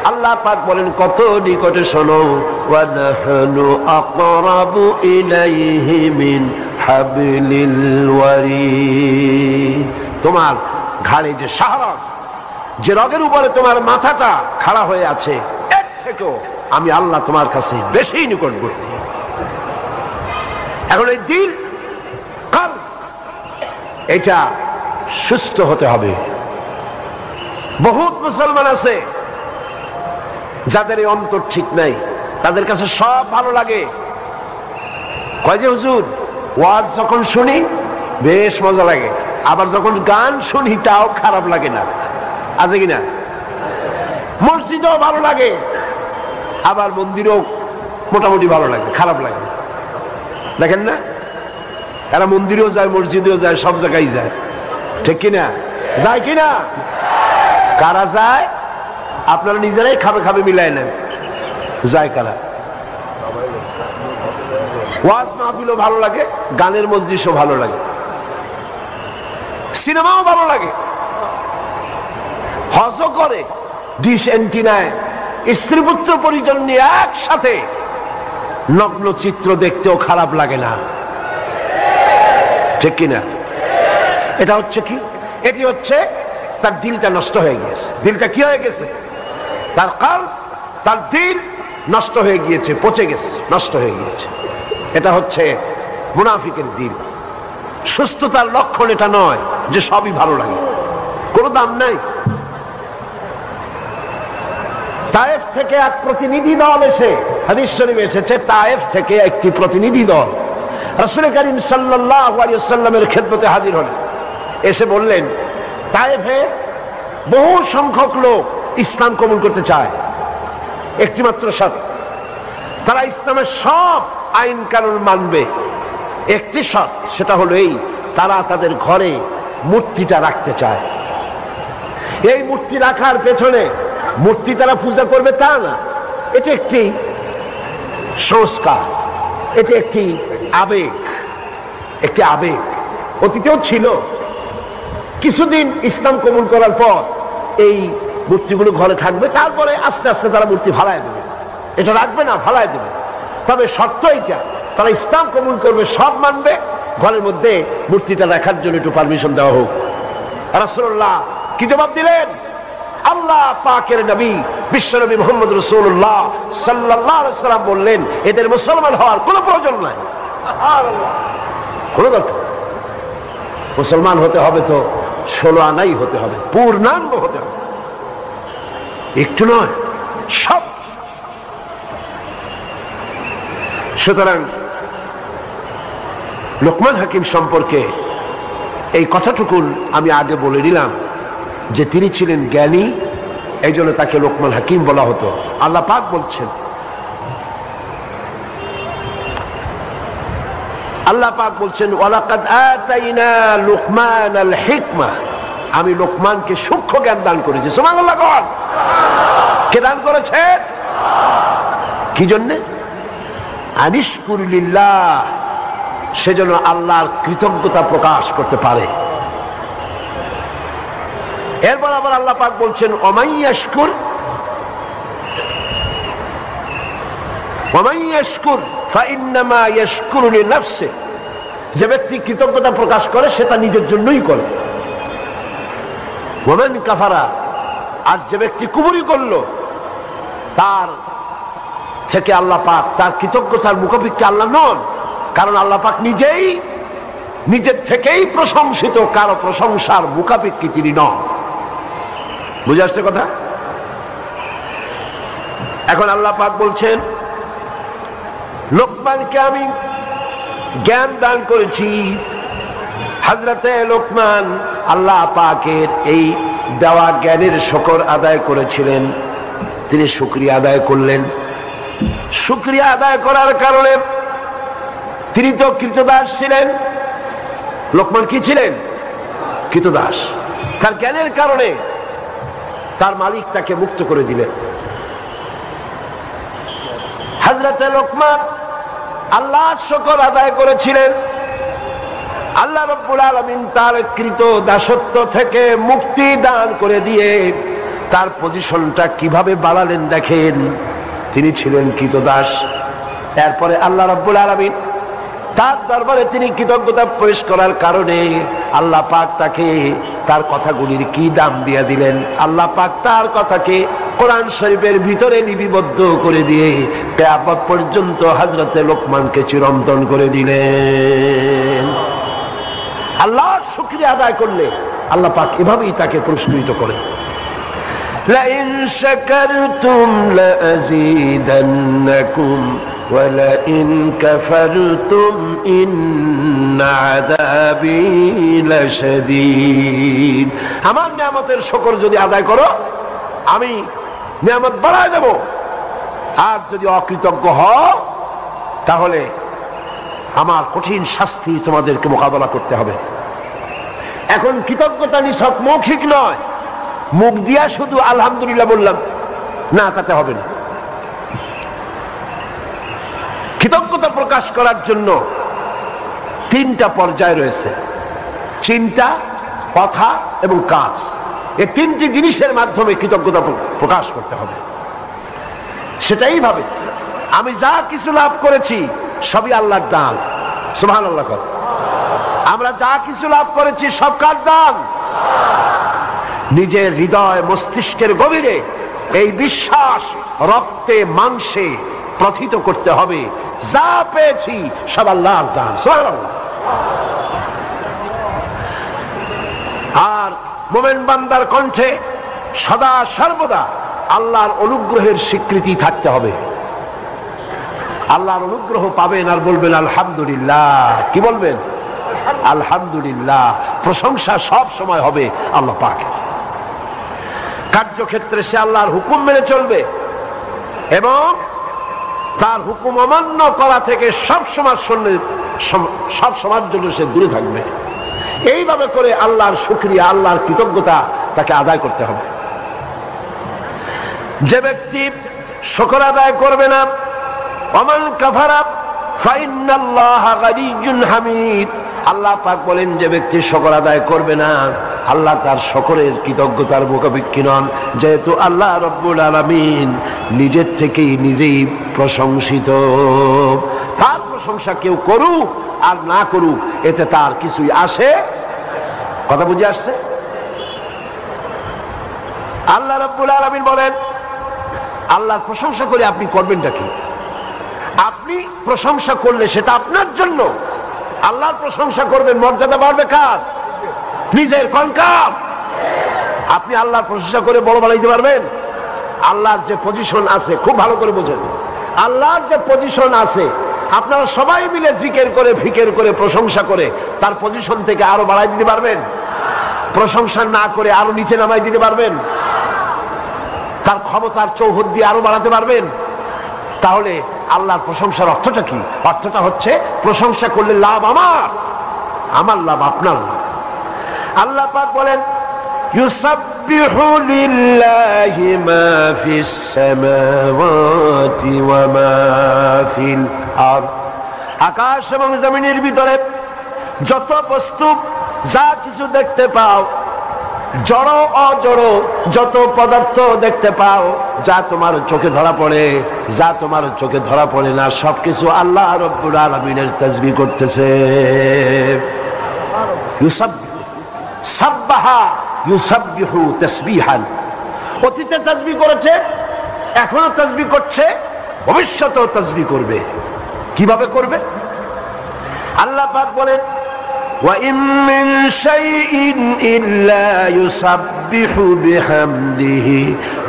আল্লাহ পাক বলেন কত নিকটে, শোনো, ওয়া নাহনু আকরাবু ইলাইহি মিন হাবলিল ওয়ারিদ। তোমার ঘাড়ে যে শাহরগ, যে রগের উপরে তোমার মাথাটা খাড়া হয়ে আছে, এর থেকেও আমি আল্লাহ তোমার কাছে বেশি নিকটবর্তী। এখন এই দিল, কলব, এটা সুস্থ হতে হবে। বহুত মুসলমান আছে যাদের এই অন্তর ঠিক নাই, তাদের কাছে সব ভালো লাগে। কয় যে হুজুর, ওয়াজ যখন শুনি বেশ মজা লাগে, আবার যখন গান শুনি তাও খারাপ লাগে না, আছে কিনা? মসজিদও ভালো লাগে, আবার মন্দিরও মোটামুটি ভালো লাগে, খারাপ লাগে। দেখেন না, এরা মন্দিরেও যায়, মসজিদেও যায়, সব জায়গায় যায়, ঠিক কিনা? যায় কিনা? কারা যায়? আপনারা নিজেরাই খাবে খাবে মিলাই নেন, যায় কারা? ওয়াজ মাহফিলও ভালো লাগে, গানের মজলিসও ভালো লাগে, সিনেমাও ভালো লাগে, হজও করে, ডিশ এন্টিনায় স্ত্রী পুত্র পরিজন নিয়ে একসাথে নগ্ন চিত্র দেখতেও খারাপ লাগে না, ঠিক কিনা? এটা হচ্ছে কি? এটি হচ্ছে তার দিলটা নষ্ট হয়ে গেছে। দিলটা কি হয়ে গেছে? তার কলব, তার দিল নষ্ট হয়ে গিয়েছে, পচে গেছে, নষ্ট হয়ে গিয়েছে। এটা হচ্ছে মুনাফিকের দিল। সুস্থতার লক্ষণ এটা নয় যে সবই ভালো লাগে, কোনো দাম নাই। তায়েফ থেকে এক প্রতিনিধি দল এসে, হাদিস শরীফে এসেছে, তায়েফ থেকে একটি প্রতিনিধি দল রাসূল করিম সাল্লাল্লাহু আলাইহি ওয়াসাল্লামের খেদমতে হাজির হলেন। এসে বললেন, তায়েফে বহু সংখ্যক লোক ইসলাম কবুল করতে চায়, একটি মাত্র শর্ত, তারা ইসলামের সব আইন কানুন মানবে। একটি শর্ত, সেটা হলো এই, তারা তাদের ঘরে মূর্তিটা রাখতে চায়। এই মূর্তি রাখার পেছনে মূর্তি তারা পূজা করবে তা না, এটা একটি সংস্কার, এটা একটি আবেগ, একটি আবেগ। অতীতেও ছিল, কিছুদিন ইসলাম কবুল করার পর এই মূর্তিগুলো ঘরে থাকবে, তারপরে আস্তে আস্তে তারা মূর্তি ভাড়ায় দেবে, এটা রাখবে না, ভাড়ায় দেবে। তবে শর্ত এইটা, তারা ইসলাম কবুল করবে, সব মানবে, ঘরের মধ্যে মূর্তিটা রাখার জন্য একটু পারমিশন দেওয়া হোক। রাসূলুল্লাহ কি জবাব দিলেন? আল্লাহ পাকের নবী বিশ্বনবী মুহাম্মদ রাসূলুল্লাহ সাল্লাল্লাহু আলাইহি ওয়াসাল্লাম বললেন, এদের মুসলমান হওয়ার কোনো প্রয়োজন নাই, কোনো দরকার। মুসলমান হতে হবে তো 16 আনাই হতে হবে, পূর্ণাঙ্গ হতে হবে, একটু নয়, সব। সুতরাং লোকমান হাকিম সম্পর্কে এই কথাটুকু আমি আগে বলে দিলাম যে তিনি ছিলেন জ্ঞানী, এই জন্য তাকে লোকমান হাকিম বলা হতো। আল্লাহ পাক বলছেন, আল্লাহ পাক বলছেন ওয়ালাকাদ আতাইনা লুকমানাল হিকমা, আমি লোকমানকে সূক্ষ্ম জ্ঞান দান করেছি। সুবহানাল্লাহ। কে দান করেছে? কি জন্য? আনিশকুর লিল্লাহ, সেজন্য আল্লাহর কৃতজ্ঞতা প্রকাশ করতে পারে। এরপর আবার আল্লাহ পাক বলছেন ওমাইয়াশকুর ফাইন্নামা ইয়াশকুরু লিনাফসি, যে ব্যক্তি কৃতজ্ঞতা প্রকাশ করে সে তা নিজের জন্যই করে। ওমান কাফারা, আর যে ব্যক্তি কুফরি করলো তার থেকে আল্লাহ পাক, তার কৃতজ্ঞতার মুখাপেক্ষী আল্লাহ নন, কারণ আল্লাহ পাক নিজেই নিজের থেকেই প্রশংসিত, কারো প্রশংসার মুখাপেক্ষী তিনি নন। বুঝে আসছে কথা? এখন আল্লাহ পাক বলছেন লোকমানকে আমি জ্ঞান দান করেছি। হযরতে লোকমান আল্লাহ পাকের এই দেওয়া জ্ঞানের শুকর আদায় করেছিলেন, তিনি শুকরিয়া আদায় করলেন। শুকরিয়া আদায় করার কারণে তিনি তো কৃতদাস ছিলেন। লোকমান কি ছিলেন? কৃতদাস। তার জ্ঞানের কারণে তার মালিক তাকে মুক্ত করে দিলেন। হযরতে লোকমান আল্লাহর শুকর আদায় করেছিলেন। আল্লাহ রাব্বুল আলামিন তার কৃত দাসত্ব থেকে মুক্তি দান করে দিয়ে তার পজিশনটা কিভাবে বাড়ালেন দেখেন। তিনি ছিলেন কৃতদাস, এরপরে আল্লাহ রাব্বুল আলামিন তার দরবারে তিনি কৃতজ্ঞতা পেশ করার কারণে আল্লাহ পাক তাকে তার কথাগুলির কি দাম দিয়ে দিলেন। আল্লাহ পাক তার কথাকে কোরআন শরীফের ভিতরে লিপিবদ্ধ করে দিয়ে কিয়ামত পর্যন্ত হযরতে লোকমানকে চিরন্তন করে দিলেন। আল্লাহর শুকরিয়া আদায় করলে আল্লাহ পাক এভাবেই তাকে পুরস্কৃত করেন। লাইন শাকারতুম লাযীদান্নাকুম ওয়ালাইন কাফারতুম ইন্না আযাবী লাশাদীদ। আমার নিয়ামতের শুকর যদি আদায় করো আমি নিয়ামত বাড়ায় দেব, আর যদি অকৃতজ্ঞ হও তাহলে আমার কঠিন শাস্তি তোমাদেরকে মোকাবেলা করতে হবে। এখন কৃতজ্ঞতা নিছক মৌখিক নয়, মুখ দিয়া শুধু আলহামদুলিল্লাহ বললাম না, তাতে হবে না। কৃতজ্ঞতা প্রকাশ করার জন্য তিনটা পর্যায় রয়েছে, চিন্তা, কথা এবং কাজ। এই তিনটি জিনিসের মাধ্যমে কৃতজ্ঞতা প্রকাশ করতে হবে। সেটাই ভাবে আমি যা কিছু লাভ করেছি সবই আল্লাহর দান। সুবহানাল্লাহ। আমরা যা কিছু লাভ করেছি সব কার দান? নিজের হৃদয় মস্তিষ্কের গভীরে এই বিশ্বাস রক্তে মাংসে প্রথিত করতে হবে, যা পেয়েছি সব আল্লাহর দান। সুবহানাল্লাহ। আর মুমিন বান্দার কণ্ঠে সদা সর্বদা আল্লাহর অনুগ্রহের স্বীকৃতি থাকতে হবে। আল্লাহর অনুগ্রহ পাবেন আর বলবেন আলহামদুলিল্লাহ। কি বলবেন? আলহামদুলিল্লাহ। প্রশংসা সব সময় হবে আল্লাহ পাকের। কার্যক্ষেত্রে সে আল্লাহর হুকুম মেনে চলবে এবং তার হুকুম অমান্য করা থেকে সব সময়ের জন্য সে দূরে থাকবে। এইভাবে করে আল্লাহর শুকরিয়া, আল্লাহর কৃতজ্ঞতা তাকে আদায় করতে হবে। যে ব্যক্তি শুকর আদায় করবে না, ওমান কাফারা ফাইন্নাল্লাহা গানিয়্যুন হামিদ, আল্লাহ পাক বলেন যে ব্যক্তি শুকর আদায় করবে না আল্লাহ তার সকলের কৃতজ্ঞতার মুখাপেক্ষী নন, যেহেতু আল্লাহ রব্বুল আলামিন নিজের থেকেই নিজেই প্রশংসিত। তার প্রশংসা কেউ করুক আর না করুক এতে তার কিছুই আসে। কথা বুঝে আসছে? আল্লাহ রব্বুল আলামিন বলেন, আল্লাহর প্রশংসা করে আপনি করবেনটা কি? আপনি প্রশংসা করলে সেটা আপনার জন্য, আল্লাহর প্রশংসা করবেন, মর্যাদা বাড়বে কার? নিজের। কনকার আপনি আল্লাহর প্রশংসা করে বড় বানাইতে পারবেন? আল্লাহর যে পজিশন আছে, খুব ভালো করে বোঝেন, আল্লাহর যে পজিশন আছে, আপনারা সবাই মিলে জিকির করে ফিকির করে প্রশংসা করে তার পজিশন থেকে আরো বাড়াই দিতে পারবেন? প্রশংসা না করে আরো নিচে নামাই দিতে পারবেন? তার ক্ষমতার চৌহদ দিয়ে আরো বাড়াতে পারবেন? তাহলে আল্লাহর প্রশংসার অর্থটা কি? অর্থটা হচ্ছে প্রশংসা করলে লাভ আমার, আমার লাভ আপনার লাভ। আল্লাহ পাক বলেন, ইউসাব্বিহু লিল্লাহি মা ফিস সামাওয়াতি ওয়া মা ফিল আরদ। আকাশ এবং জমিনের ভিতরে যত বস্তু, যা কিছু দেখতে পাও, জড় অজড় যত পদার্থ দেখতে পাও, যা তোমার চোখে ধরা পড়ে, যা তোমার চোখে ধরা পড়ে না, সবকিছু আল্লাহ রব্বুল আলামিনের তাসবিহ করতেছে। সাব্বাহা ইউসাব্বিহু তাসবিহান। অতীতে তাসবিহ করেছে, এখনো তাসবিহ করছে, ভবিষ্যতেও তাসবিহ করবে। কিভাবে করবে? আল্লাহ পাক বলেন, وَإِن مِّن شَيْءٍ إِلَّا يُسَبِّحُ بِحَمْدِهِ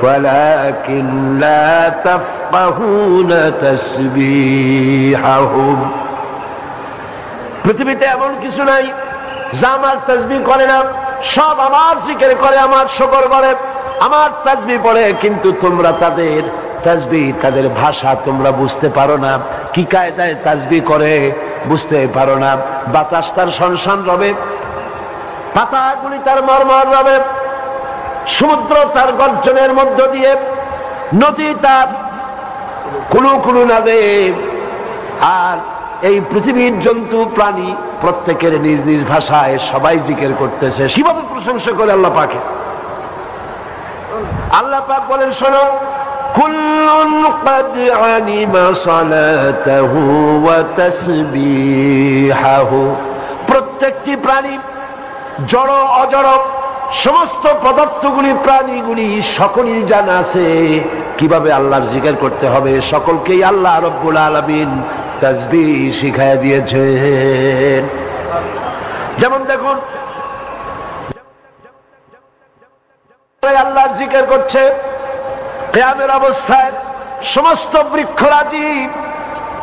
وَلَكِن لَّا تَفْقَهُونَ تَسْبِيحَهُمْ। পৃথিবীতে এমন কিছু নাই যা আমার তাসবিহ করে না। সব আমার জিকির করে, আমার শুকর করে, আমার তাসবিহ পড়ে, কিন্তু তোমরা তাদের তাসবিহ, তাদের ভাষা তোমরা বুঝতে পারো না। কি কায়দায় তাসবিহ করে বুঝতে পারো না। বাতাস তার শনশন রবে, পাতাগুলি তার মরমর রবে, সমুদ্র তার গর্জনের মধ্য দিয়ে, নদী তার কুলু কুলু নাবে, আর এই পৃথিবীর জন্তু প্রাণী প্রত্যেকের নিজ নিজ ভাষায় সবাই জিকির করতেছে। কিভাবে প্রশংসা করে আল্লাহ পাকে? আল্লাহ পাক বলেন, শোনো, কুল্লুন ক্বাদ আলিমা সালাতাহু ওয়া তাসবিহাহু। প্রত্যেকটি প্রাণী, জড় অজড় সমস্ত পদার্থগুলি, প্রাণীগুলি সকলই জানা আছে কিভাবে আল্লাহর জিকির করতে হবে। সকলকেই আল্লাহ রব্বুল আলামিন তাসবিহ শিখায়া দিয়েছেন। যেমন দেখুন, আল্লাহর জিকির করছে কিয়ামের অবস্থায়, সমস্ত বৃক্ষরাজি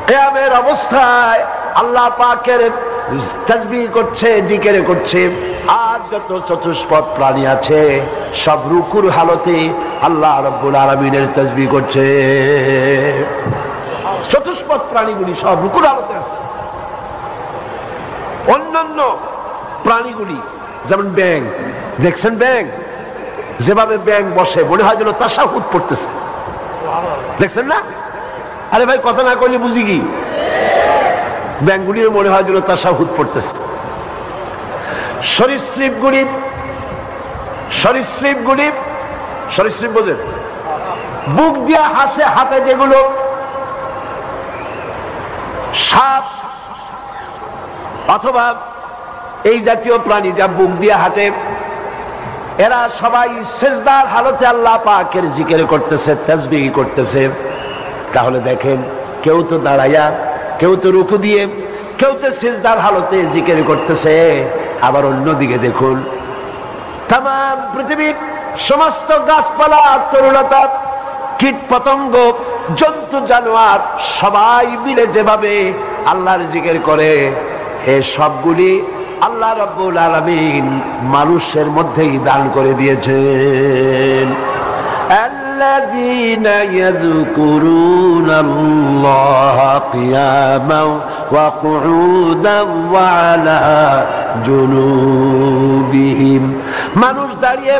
কিয়ামের অবস্থায় আল্লাহ পাকের তাসবিহ করছে, জিকির করছে। আর যত চতুষ্পদ প্রাণী আছে সব রুকুর হালতে আল্লাহ রব্বুল আলামিনের তাসবিহ করছে। চতুষ্পদ প্রাণীগুলি সব রুকুর হালতে আছে। অন্যান্য প্রাণীগুলি যেমন ব্যাঙ, দেখছেন ব্যাঙ যেভাবে ব্যাঙ বসে, মনে হয় যেন তাশাহুদ পড়তেছে, দেখছেন না? আরে ভাই, কথা না কইলে বুঝি কি? ব্যাঙগুলির মনে হয় যেন তাশাহুদ পড়তেছে। সরীসৃপগুলি, সরীসৃপগুলি, সরীসৃপ বোঝেন? বুক দিয়া হাসে, হাতে যেগুলো সাপ অথবা এই জাতীয় প্রাণী যা বুক দিয়া হাঁটে, এরা সবাই সিজদার হালতে আল্লাহ পাকের জিকির করতেছে, তাসবিহ করতেছে। তাহলে দেখেন, কেউ তো দাঁড়াইয়া, কেউ তো রুকু দিয়ে, কেউ তো সিজদার হালতে জিকির করতেছে। আবার অন্যদিকে দেখুন, তামাম পৃথিবীর সমস্ত গাছপালা, তরুলতা, কীট পতঙ্গ, জন্তু জানোয়ার সবাই মিলে যেভাবে আল্লাহর জিকির করে, এ সবগুলি আল্লাহ রাব্বুল আলামিন মানুষের মধ্যেই দান করে দিয়েছেন। আল্লাযীনা ইয়াযকুরুনাল্লাহা কিয়ামান ওয়া কুউদান ওয়া আলা জুনুবিহিম। মানুষ দাঁড়িয়ে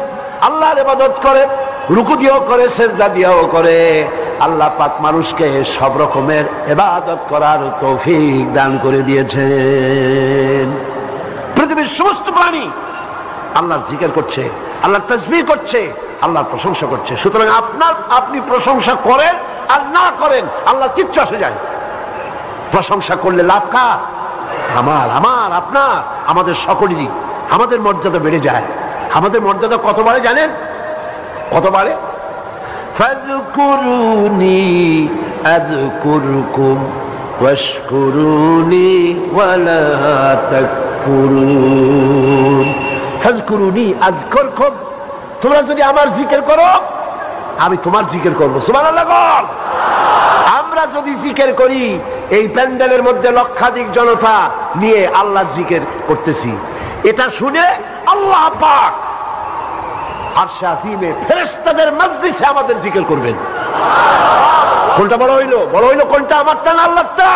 আল্লাহর ইবাদত করে, রুকু দিয়েও করে, সিজদা দিয়েও করে। আল্লাহ পাক মানুষকে সব রকমের ইবাদত করার তৌফিক দান করে দিয়েছেন। পৃথিবীর সমস্ত প্রাণী আল্লাহর জিকির করছে, আল্লাহর তাসবিহ করছে, আল্লাহর প্রশংসা করছে। সুতরাং আপনি প্রশংসা করেন আর না করেন আল্লাহর কিচ্ছু আসে যায়। প্রশংসা করলে লাভ কার? আমার, আপনার, আমাদের সকলেরই। আমাদের মর্যাদা বেড়ে যায়। আমাদের মর্যাদা কত বাড়ে জানেন? কত বাড়ে? ফাযকুরুনি আযকুরকুম ওয়াশকুরুনি ওয়ালা তাকফুরুন। ফাযকুরুনি আযকুরকুম, তোমরা যদি আমার জিকির করো আমি তোমার জিকির করব। সুবহানাল্লাহ। আমরা যদি জিকির করি, এই প্যান্ডেলের মধ্যে লক্ষাধিক জনতা নিয়ে আল্লাহর জিকির করতেছি, এটা শুনে আল্লাহ পাক আরশে আজিমে ফেরেশতাদের মজলিসে আমাদের জিকির করবেন। কোনটা বড় হইলো? বড় হইলো কোনটা? আমারটা না আল্লাহরটা?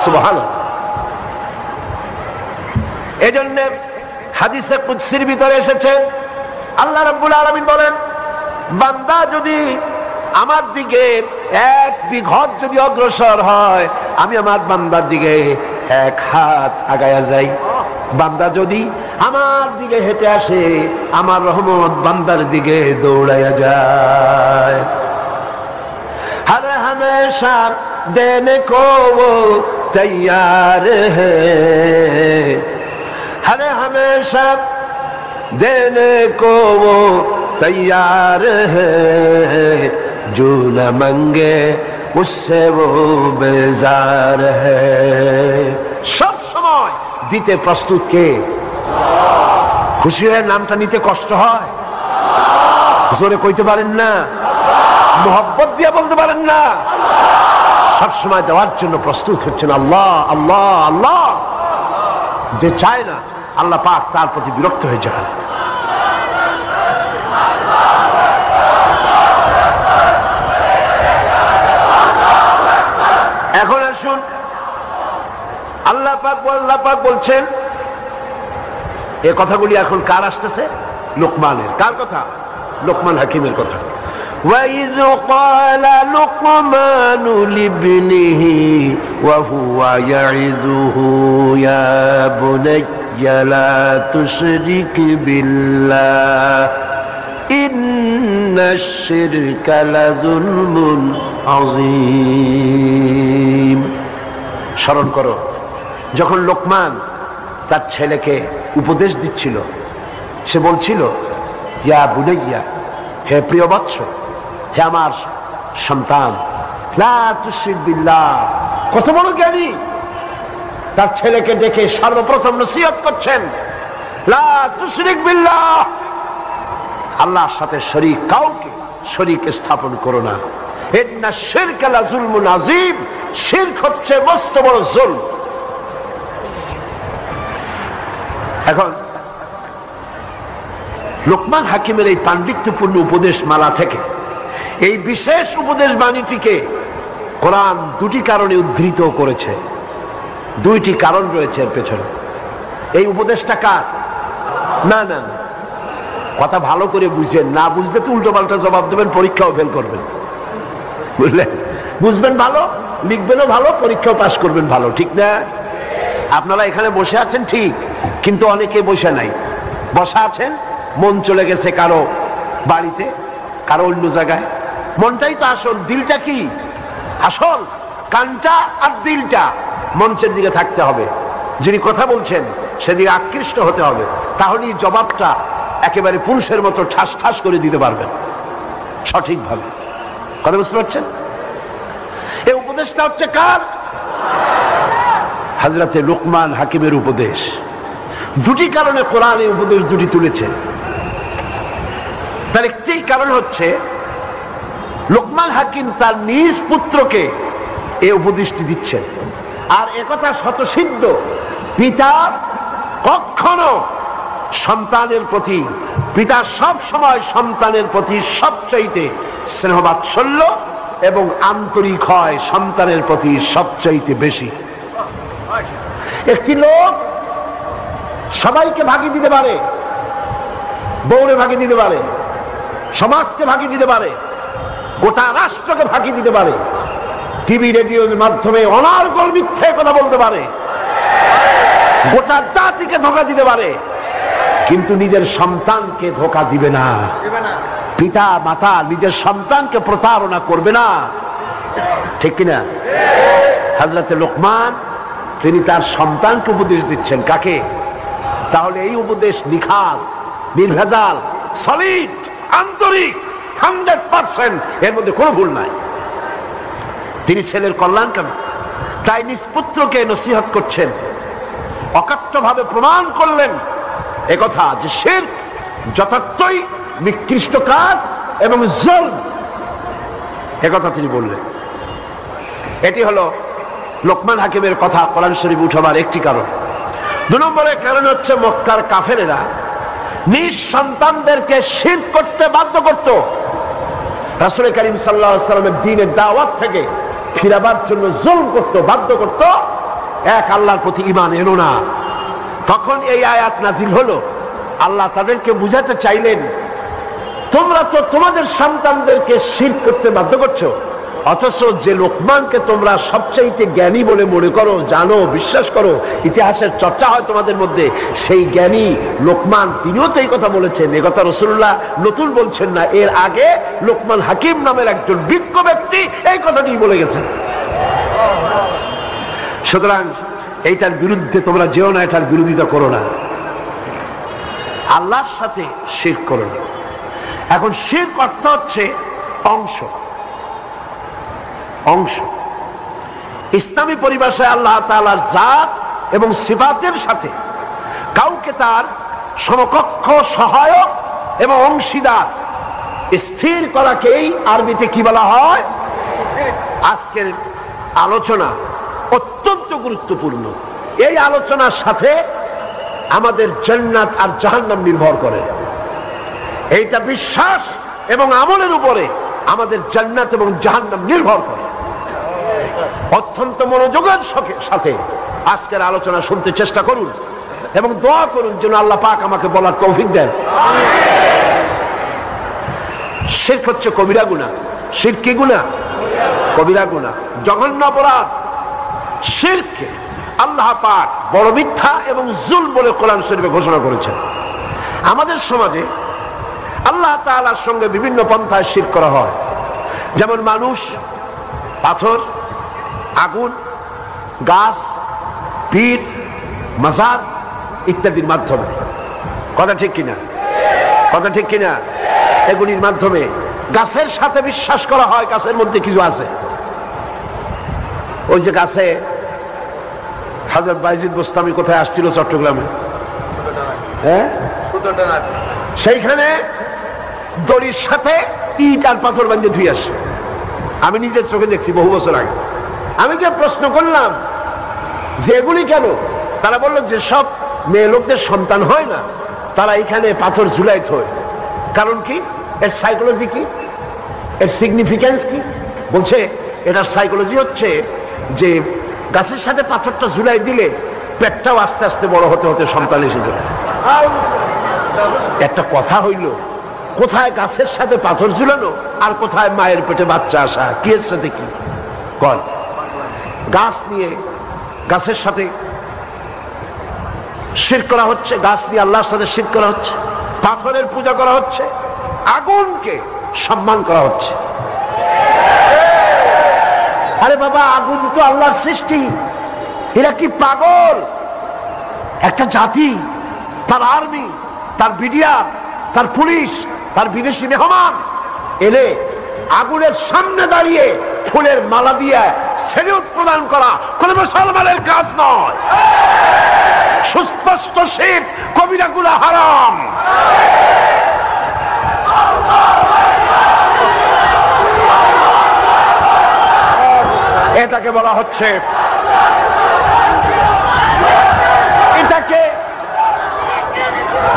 সুবহানাল্লাহ। এজন্য হাদিসে কুদসির ভিতরে এসেছে, আল্লাহ রাব্বুল আলামিন বলেন, বান্দা যদি আমার দিকে 1 বিঘত যদি অগ্রসর হয়, আমি আমার বান্দার দিকে 1 হাত আগায়া যাই। বান্দা যদি আমার দিকে হেঁটে আসে, আমার রহমত বান্দার দিকে দৌড়াইয়া যায়। हर हमेशा देने को वो तैयार है, हर हमेशा देने को वो तैयार है, जो न मांगे उससे वो बेजार है। सब समय দিতে প্রস্তুত কে? খুশি হয়ে নামটা নিতে কষ্ট হয়? জোরে কইতে পারেন না? মোহব্বত দিয়ে বলতে পারেন না? সবসময় দেওয়ার জন্য প্রস্তুত হচ্ছেন আল্লাহ, আল্লাহ, আল্লাহ। যে চায় না আল্লাহ পাক তার প্রতি বিরক্ত হয়ে যায়। এখন আসুন, আল্লাহ পাক বলছেন, এ কথাগুলি এখন কার আসতেছে? লুকমানের। কার কথা? লুকমান হাকিমের কথা। وَإِذْ قَالَ لُقْمَانُ لِابْنِهِ وَهُوَ يَعِظُهُ يَا بُنَيَّ لَا تُشْرِكْ بِاللَّهِ إِنَّ الشِّرْكَ لَظُلْمٌ عَظِيمٌ। স্মরণ করো, যখন লোকমান তার ছেলেকে উপদেশ দিচ্ছিল, সে বলছিল, ইয়া বুনাইয়া, হে প্রিয় বৎস, হে আমার সন্তান, লা তুশরিক বিল্লাহ। কত বড় জ্ঞানী! তার ছেলেকে দেখে সর্বপ্রথম নসিহত করছেন, লা তুশরিক বিল্লাহ, আল্লাহর সাথে শরীক, কাউকে শরীক স্থাপন করো না। ইন্না শিরকা লাযুলমুন আযীম, শিরক হচ্ছে মস্ত বড় জুলম। এখন লোকমান হাকিমের এই পাণ্ডিত্যপূর্ণ উপদেশ মালা থেকে এই বিশেষ উপদেশ বাণীটিকে কোরআন 2টি কারণে উদ্ধৃত করেছে। 2টি কারণ রয়েছে এর পেছনে। এই উপদেশটা কার? না না, কথা ভালো করে বুঝেন, না বুঝলে তো উল্টো পাল্টা জবাব দেবেন, পরীক্ষাও ফেল করবেন। বুঝলেন? বুঝবেন ভালো, লিখবেনও ভালো, পরীক্ষাও পাস করবেন ভালো, ঠিক না? আপনারা এখানে বসে আছেন ঠিক, কিন্তু অনেকে বসে নাই। বসা আছেন, মন চলে গেছে কারো বাড়িতে, কারো অন্য জায়গায়। মনটাই তো আসল, দিলটা কি আসল? কানটা আর দিলটা মঞ্চের দিকে থাকতে হবে। যিনি কথা বলছেন সেদিকে আকৃষ্ট হতে হবে, তাহলেই জবাবটা একেবারে পুরুষের মতো ঠাস ঠাস করে দিতে পারবেন সঠিকভাবে। কথা বুঝতে পারছেন? এই উপদেশটা হচ্ছে কার? হযরতে লুকমান হাকিমের উপদেশ। 2টি কারণে কোরআন এই উপদেশ 2টি তুলেছে। তার একটি কারণ হচ্ছে লুকমান হাকিম তার নিজ পুত্রকে এই উপদেশটি দিচ্ছেন। আর একথা স্বতঃসিদ্ধ, পিতা কখনো সন্তানের প্রতি, পিতা সব সময় সন্তানের প্রতি সবচাইতে স্নেহবাৎসল্য এবং আন্তরিক হয় সন্তানের প্রতি সবচাইতে বেশি। একটি লোক সবাইকে ভাগি দিতে পারে, বউরে ভাগি দিতে পারে, সমাজকে ভাগি দিতে পারে, গোটা রাষ্ট্রকে ভাগি দিতে পারে, টিভি রেডিওর মাধ্যমে অনর্গল মিথ্যে কথা বলতে পারে, গোটা জাতিকে ধোঁকা দিতে পারে। কিন্তু নিজের সন্তানকে ধোঁকা দিবে না। পিতা মাতা নিজের সন্তানকে প্রতারণা করবে না, ঠিক কিনা? হযরতে লোকমান তিনি তার সন্তানকে উপদেশ দিচ্ছেন। কাকে? তাহলে এই উপদেশ নিখাত, নির্ভেজাল, সলিড, আন্তরিক, 100%, এর মধ্যে কোনো ভুল নাই। তিনি ছেলের কল্যাণ কেন, তাই নিজ পুত্রকে নসিহত করছেন, অকাট্যভাবে প্রমাণ করলেন একথা যে শিরক যথার্থই নিকৃষ্ট কাজ এবং জুলম, একথা তিনি বললেন। এটি হলো লোকমান হাকিমের কথা কোরআন শরীফ উঠাবার একটি কারণ। 2 নম্বরের কারণ হচ্ছে মক্কার কাফেরেরা নিজ সন্তানদেরকে শিরক করতে বাধ্য করত। রাসূল করিম সাল্লাল্লাহু আলাইহি ওয়াসাল্লামের দ্বীনের দাওয়াত থেকে ফিরাবার জন্য জুলম করত, বাধ্য করত, এক আল্লাহর প্রতি ঈমান এনো না। তখন এই আয়াত নাযিল হলো। আল্লাহ তাদেরকে বুঝাতে চাইলেন, তোমরা তো তোমাদের সন্তানদেরকে শিরক করতে বাধ্য করছো, অথচ যে লোকমানকে তোমরা সবচাইতে জ্ঞানী বলে মনে করো, জানো, বিশ্বাস করো, ইতিহাসের চর্চা হয় তোমাদের মধ্যে, সেই জ্ঞানী লোকমান তিনিও তো এই কথা বলেছেন। এ কথা রাসূলুল্লাহ নতুন বলছেন না, এর আগে লোকমান হাকিম নামের একজন বিজ্ঞ ব্যক্তি এই কথাটি বলে গেছেন। সুতরাং এইটার বিরুদ্ধে তোমরা যেও না, এটার বিরোধিতা করো না, আল্লাহর সাথে শিরক করো না। এখন শিরক অর্থ হচ্ছে অংশ। অংশ ইসলামী পরিভাষায় আল্লাহ তাআলার জাত এবং সিফাতের সাথে কাউকে তার সমকক্ষ, সহায়ক এবং অংশীদার স্থির করাকেই আরবিতে কি বলা হয়? আজকের আলোচনা অত্যন্ত গুরুত্বপূর্ণ। এই আলোচনার সাথে আমাদের জান্নাত আর জাহান্নাম নির্ভর করে। এইটা বিশ্বাস এবং আমলের উপরে আমাদের জান্নাত এবং জাহান্নাম নির্ভর করে। অত্যন্ত মনোযোগের সাথে আজকের আলোচনা শুনতে চেষ্টা করুন এবং দোয়া করুন যেন আল্লাহ পাক আমাকে বলার তৌফিক দেন। শিরক হচ্ছে কবিরা গুনাহ। শিরক কি গুনাহ? কবিরা গুনাহ, জঘন্য অপরাধ। শিরককে আল্লাহ পাক বড় মিথ্যা এবং জুলম বলে কোরআন শরীফে ঘোষণা করেছেন। আমাদের সমাজে আল্লাহ তাআলার সঙ্গে বিভিন্ন পন্থায় শিরক করা হয়, যেমন মানুষ, পাথর, আগুন, গাছ, পীর, মাজার ইত্যাদির মাধ্যমে। কথা ঠিক কিনা? কথা ঠিক কিনা? এগুলির মাধ্যমে গাছের সাথে বিশ্বাস করা হয় গাছের মধ্যে কিছু আছে। ওই যে গাছে হযরত বাইজিদ বোস্তামি কোথায় আসছিল? চট্টগ্রামে। হ্যাঁ, সেইখানে দড়ির সাথে ইট আর পাথর বাঁধে ধুই আসে। আমি নিজের চোখে দেখছি বহু বছর আগে। আমি যে প্রশ্ন করলাম যে এগুলি কেন, তারা বলল যে সব মেয়ে লোকদের সন্তান হয় না, তারা এখানে পাথর ঝুলাই থয়। কারণ কি? এর সাইকোলজি কি, এর সিগনিফিকেন্স কি? বলছে এটার সাইকোলজি হচ্ছে যে গাছের সাথে পাথরটা ঝুলাই দিলে পেটটাও আস্তে আস্তে বড় হতে হতে সন্তান এসে যাবে। একটা কথা হইল, কোথায় গাছের সাথে পাথর ঝুলানো আর কোথায় মায়ের পেটে বাচ্চা আসা, কি এর সাথে কি? কল গাছ নিয়ে, গাছের সাথে শিরক করা হচ্ছে, গাছ নিয়ে আল্লাহর সাথে শিরক করা হচ্ছে, পাথরের পূজা করা হচ্ছে, আগুনকে সম্মান করা হচ্ছে। আরে বাবা, আগুন তো আল্লাহর সৃষ্টি। এরা কি পাগল? একটা জাতি, তার আর্মি, তার বিডিআর, তার পুলিশ, তার বিদেশি মেহমান এলে আগুনের সামনে দাঁড়িয়ে ফুলের মালা দিয়ে সেলিউট প্রদান করা কোন মুসলমানের কাজ নয়। সুস্পষ্ট শিরক, কবিরা গুনাহ, হারাম। এটাকে বলা হচ্ছে,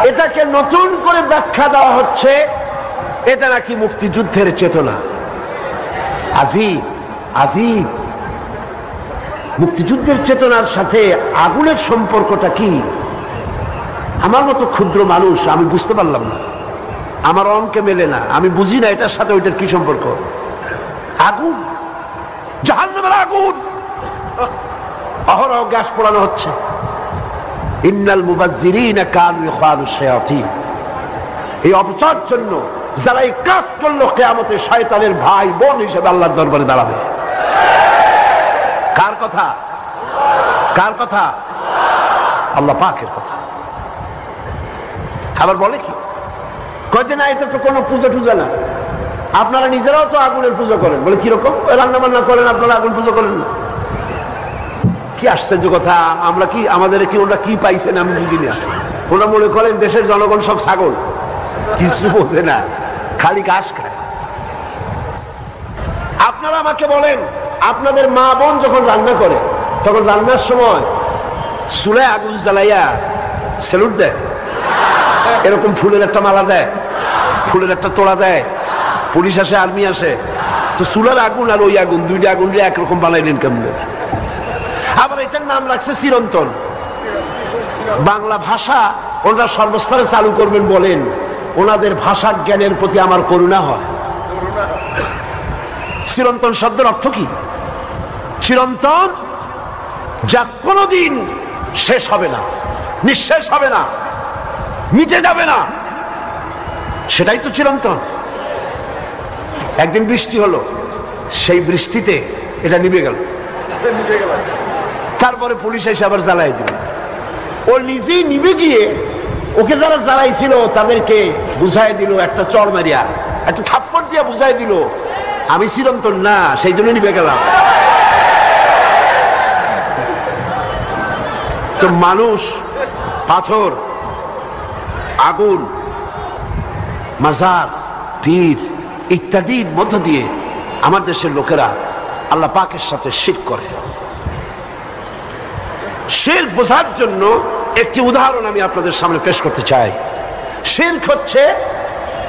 এটাকে নতুন করে ব্যাখ্যা দেওয়া হচ্ছে, এটা নাকি মুক্তিযুদ্ধের চেতনা। আজিব আজিব, মুক্তিযুদ্ধের চেতনার সাথে আগুনের সম্পর্কটা কি? আমার মতো ক্ষুদ্র মানুষ আমি বুঝতে পারলাম না, আমার অঙ্কে মেলে না, আমি বুঝি না এটার সাথে ওইটার কি সম্পর্ক। আগুন, জাহান্নামের আগুন, অহরহ গ্যাস পোড়ানো হচ্ছে, ইন্নাল মুবাজ্জিরিনা কানু ইখওয়ানুশ শায়াতিন। এই অপচার জন্য যারা এই কাজ করলো কিয়ামতে শয়তানের ভাই বোন হিসেবে আল্লাহর দরবারে দাঁড়াবে। কার কথা? কার কথা? আল্লাহ পাকের কথা। আবার বলে কি কয়ে না এটা তো কোনো পূজা টুজা না, আপনারা নিজেরাও তো আগুনের পুজো করেন। বলে কিরকম? রান্না বান্না করেন আপনারা, আগুন পুজো করেন না? কি আশ্চর্য কথা! আমরা কি আমাদের কি ওরা কি পাইছেন আমি বুঝি না। ওরা মনে করেন দেশের জনগণ সব ছাগল, কিছু বোঝে না, খালি ঘাস খায়। আপনারা আমাকে বলেন আপনাদের মা বোন যখন রান্না করে তখন রান্নার সময় চুলায় আগুন জ্বালাইয়া সেলুট দেয়, এরকম ফুলের একটা মালা দেয়, ফুলের একটা তোড়া দেয়, পুলিশ আসে, আর্মি আসে, তো চুলার আগুন আর ওই আগুন দুইটা আগুন একরকম বানাইলেন কেমন? আবার এটার নাম রাখছে চিরন্তন। বাংলা ভাষা ওনারা সর্বস্তরে চালু করবেন বলেন, ওনাদের ভাষা জ্ঞানের প্রতি আমার করুণা হয়। চিরন্তন শব্দের অর্থ কি? চিরন্তন যা কোনদিন শেষ হবে না, নিঃশেষ হবে না, মিটে যাবে না, সেটাই তো চিরন্তন। একদিন বৃষ্টি হলো, সেই বৃষ্টিতে এটা নিভে গেল, তারপরে পুলিশ এসে আবার জ্বালাই দিল। ও নিজেই নিভে গিয়ে ওকে যারা জ্বালাইছিল তাদেরকে বুঝাই দিল, একটা চড় মারিয়া একটা থাপ্পড় দিয়া বুঝাই দিল আমি চিরন্তন না, সেই জন্য নিভে গেলাম। তো মানুষ, পাথর, আগুন, মাজার, পীর ইত্যাদির মধ্য দিয়ে আমার দেশের লোকেরা আল্লাহ পাকের সাথে শিরক করে। শিরক বোঝার জন্য একটি উদাহরণ আমি আপনাদের সামনে পেশ করতে চাই। শিরক হচ্ছে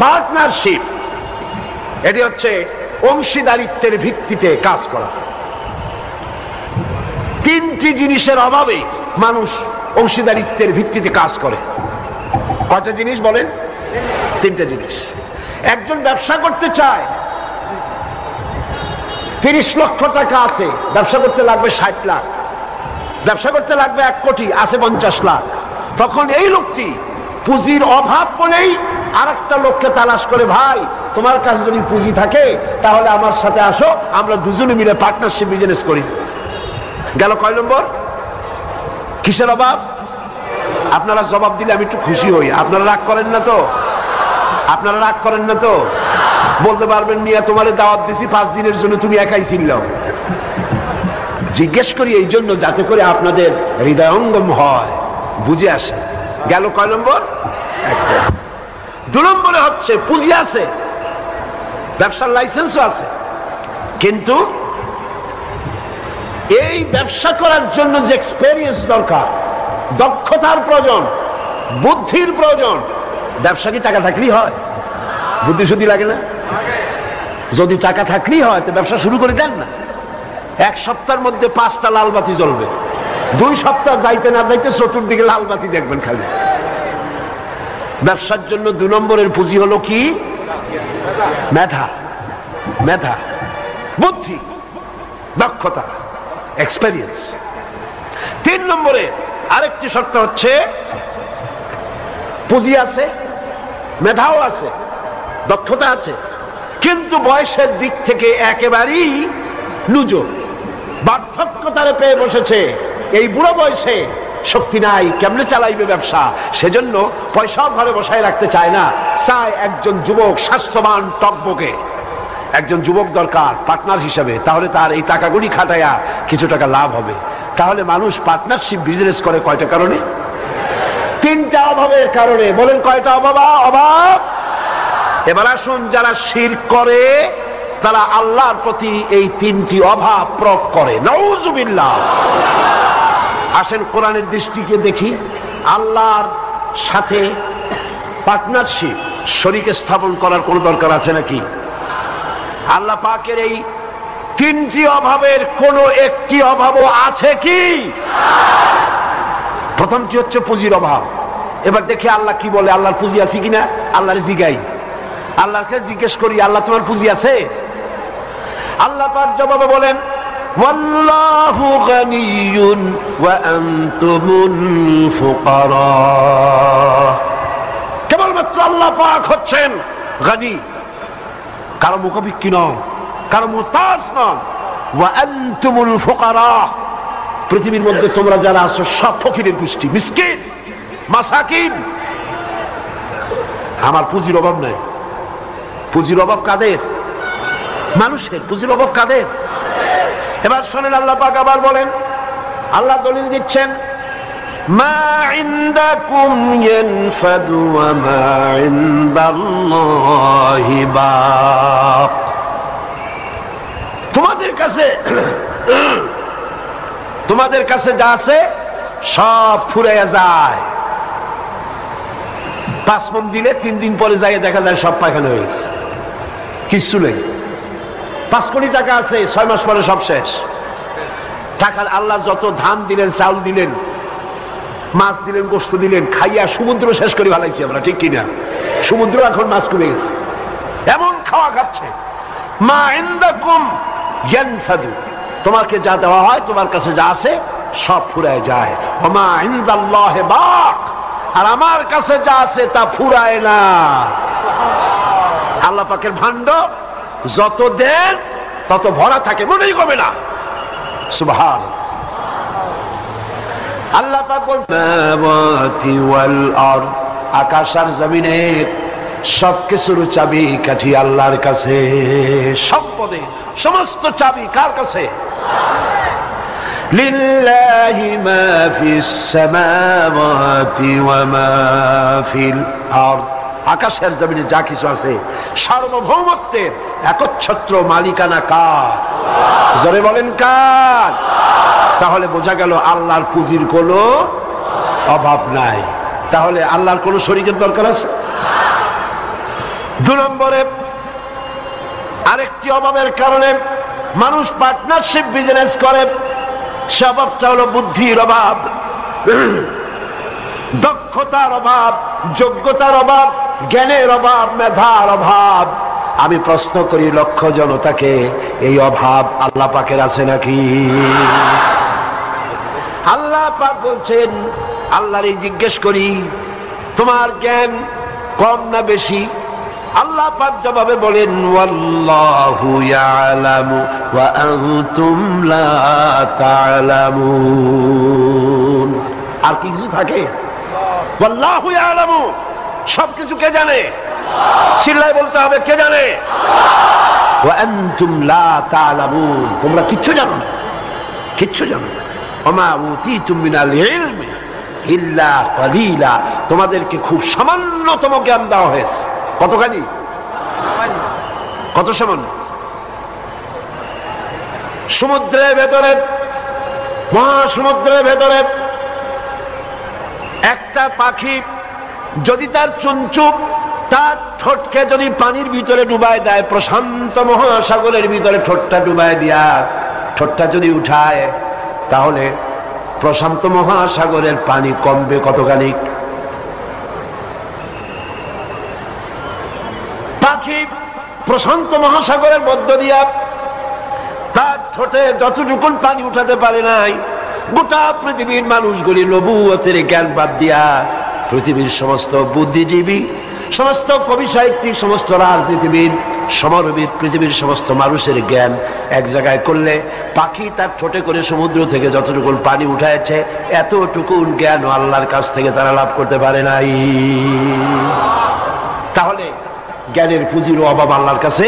পার্টনারশিপ, এটি হচ্ছে অংশীদারিত্বের ভিত্তিতে কাজ করা। তিনটি জিনিসের অভাবে মানুষ অংশীদারিত্বের ভিত্তিতে কাজ করে। কয়টা জিনিস বলেন? তিনটা জিনিস। একজন ব্যবসা করতে চায়, 30 লক্ষ টাকা আছে, ব্যবসা করতে লাগবে 60 লাখ, ব্যবসা করতে লাগবে 1 কোটি, আছে 50 লাখ। তখন এই লোকটি পুঁজির অভাব বলেই আর একটা লোককে তালাশ করে, ভাই তোমার কাছে যদি পুঁজি থাকে তাহলে আমার সাথে আসো, আমরা দুজনে মিলে পার্টনারশিপ বিজনেস করি। গেল কয় নম্বর? কিসের অভাব? আপনারা জবাব দিলে আমি একটু খুশি হই। আপনারা রাগ করেন না তো? আপনারা রাগ করেন না তো? বলতে পারবেন মিয়া তোমারে দাওয়াত দিছি 5 দিনের জন্য, তুমি একাই ছিলাম। জিজ্ঞেস করি এই জন্য যাতে করে আপনাদের হৃদয়ঙ্গম হয়, বুঝে আসে। গেল কয় নম্বর? 2 নম্বরে হচ্ছে পুঁজি আছে, ব্যবসার লাইসেন্সও আছে, কিন্তু এই ব্যবসা করার জন্য যে এক্সপেরিয়েন্স দরকার, দক্ষতার প্রয়োজন, বুদ্ধির প্রয়োজন। ব্যবসা কি টাকা থাকলেই হয়? বুদ্ধি শুদ্ধি লাগে না? যদি টাকা থাকলেই হয় তো ব্যবসা শুরু করে দেন না। 1 সপ্তাহের মধ্যে 5টা লাল বাতি জ্বলবে, 2 সপ্তাহ যাইতে না যাইতে চতুর্দিকে লাল বাতি দেখবেন খালি। ব্যবসার জন্য 2 নম্বরের পুঁজি হলো কি? মেধা, মেধা, বুদ্ধি, দক্ষতা, এক্সপেরিয়েন্স। 3 নম্বরে আরেকটি শর্ত হচ্ছে পুঁজি আছে, মেধাও আছে, দক্ষতা আছে, কিন্তু বয়সের দিক থেকে একেবারেই লুজো, বার্ধক্যতারে পেয়ে বসেছে। এই বুড়ো বয়সে শক্তি নাই, কেমনে চালাইবে ব্যবসা? সেজন্য পয়সাও ঘরে বসায় রাখতে চায় না, চায় একজন যুবক স্বাস্থ্যবান টকবকে একজন যুবক দরকার পার্টনার হিসাবে, তাহলে তার এই টাকাগুলি খাটায়া কিছু টাকা লাভ হবে। তাহলে মানুষ পার্টনারশিপ বিজনেস করে কয়টা কারণে? 3টা অভাবের কারণে। বলেন কয়টা অভাব? অভাব। এবার আসুন, যারা শিরক করে তারা আল্লাহর প্রতি এই 3টি অভাব প্রয়োগ করে। নাউযুবিল্লাহ। আসেন কোরআনের দৃষ্টিকে দেখি, আল্লাহর সাথে পার্টনারশিপ, শরীক স্থাপন করার কোনো দরকার আছে নাকি? আল্লাহ পাকের এই 3টি অভাবের কোনো একটি অভাবও আছে কি? প্রথমটি হচ্ছে পুঁজির অভাব। এবার দেখি আল্লাহ কি বলে, আল্লাহর পুঁজি আছে কিনা আল্লাহর জিগাই, আল্লাহকে জিজ্ঞেস করি, আল্লাহ তোমার পুঁজি আছে? আল্লাহ পাক জবাবে বলেন, ওয়াল্লাহু গানিয়্যুন ওয়া আনতুমুল ফুকারা। কেবলমাত্র আল্লাহ পাক হচ্ছেন গানি, কারো মুখাপেক্ষী নন, কারো মুহতাজ নন। ওয়া আনতুমুল ফুকারা, পৃথিবীর মধ্যে তোমরা যারা আছো সব ফকিরের গোষ্ঠী, মিসকিন, মাসাকিন। আমার পুঁজির অভাব নাই। পুঁজির অভাব কাদের? মানুষের। পুঁজির অভাব কাদের? এবার শোনেন, আল্লাহ পাক আবার বলেন, আল্লাহ দলিল দিচ্ছেন, মা ইনদাকুম ইয়ানফাদু ওয়া মা ইনদাল্লাহি বাক। তোমাদের কাছে যা আছে সব ফুরাইয়া যায়। 5 মণ দিলে 3 দিন পরে যাই দেখা যায় সব পায়খানা হয়ে গেছে, কিচ্ছু নেই। 5 কোটি টাকা আছে, 6 মাস পরে সব শেষ। টাকার আল্লাহ যত ধান দিলেন, চাউল দিলেন, মাছ দিলেন, গোশত দিলেন, খাইয়া সমুদ্র শেষ করে ফেলাইছি আমরা, ঠিক কিনা? সমুদ্র এখন মাছ কমে গেছে, এমন খাওয়া খাচ্ছে। মা ইনদাকুম ইয়ানফাদু, তোমাকে যা দেওয়া হয়, তোমার কাছে যা আছে সব ফুরায় যায়। ওয়া মা ইনদাল্লাহি বাক, আর আমার কাছে যা আছে তা ফুরায় না। আল্লাহ পাকের ভান্ড যত দেন তত ভরা থাকে, মনেই কমে না। সুবহানাল্লাহ। আল্লাহ পাক বলেন, আকাশ আর জমিনের সবকিছুর চাবি কাঠি আল্লাহর কাছে। সম্পদে সমস্ত চাবি কার কাছে? লিল্লাহি মা ফিস সামাওয়াতি ওয়া মা ফিল আরদ। আকাশের জমিনে যা কিছু আছে সার্বভৌমত্বের একচ্ছত্র মালিকানা কার? জোরে বলেন কার? তাহলে বোঝা গেল আল্লাহর পুঁজির কোনো অভাব নাই। তাহলে আল্লাহর কোনো শরীকের দরকার আছে? 2 নম্বরে আরেকটি অভাবের কারণে মানুষ পার্টনারশিপ বিজনেস করে। সে অভাবটা হলো বুদ্ধির অভাব, দক্ষতার অভাব, যোগ্যতার অভাব, জ্ঞানের অভাব, মেধার অভাব। আমি প্রশ্ন করি লক্ষ জনতাকে, এই অভাব আল্লাহ পাকের আছে নাকি? আল্লাহ পাক বলছেন, আল্লাহরই জিজ্ঞেস করি, তোমার জ্ঞান কম না বেশি? আল্লাহ পাক জবাবে বলেন, ওয়াল্লাহু ইয়ালামু ওয়া আনতুম লা তা'লামুন। আর কি কিছু থাকে? ওয়াল্লাহু ইয়ালামু, সবকিছু কে জানে? চিল্লায় বলতে হবে, কে জানে? ওয়া আনতুম লা তা'লামুন, তোমরা কিচ্ছু জানো না, কিচ্ছু জানো না। ওমা উতীতুম মিনাল ইলমি ইল্লা কালিলা, তোমাদেরকে খুব সামান্যতম জ্ঞান দেওয়া হয়েছে। কতখানি? কত সামান্য? সমুদ্রের ভেতরে, মহাসমুদ্রের ভেতরে একটা পাখি যদি তার চুনচুপ, তার ঠোঁটকে যদি পানির ভিতরে ডুবায় দেয়, প্রশান্ত মহাসাগরের ভিতরে ঠোঁটটা ডুবায় দিয়া ঠোঁটটা যদি উঠায়, তাহলে প্রশান্ত মহাসাগরের পানি কমবে কতখানি? পাখি প্রশান্ত মহাসাগরের মধ্য দিয়া তার ঠোঁটে যতটুকুন পানি উঠাতে পারে নাই, গোটা পৃথিবীর মানুষগুলি নবুয়তের জ্ঞান বাদ দিয়া পৃথিবীর সমস্ত বুদ্ধিজীবী, সমস্ত কবি সাহিত্যিক, সমস্ত রাজনীতিবিদ, সমরবিদ, পৃথিবীর সমস্ত মানুষের জ্ঞান এক জায়গায় করলে পাখি তার ঠোঁটে করে সমুদ্র থেকে যতটুকুন পানি উঠাইছে, এতটুকুন জ্ঞান আল্লাহর কাছ থেকে তারা লাভ করতে পারে নাই। তাহলে জ্ঞানের পুঁজির অভাব আল্লাহর কাছে।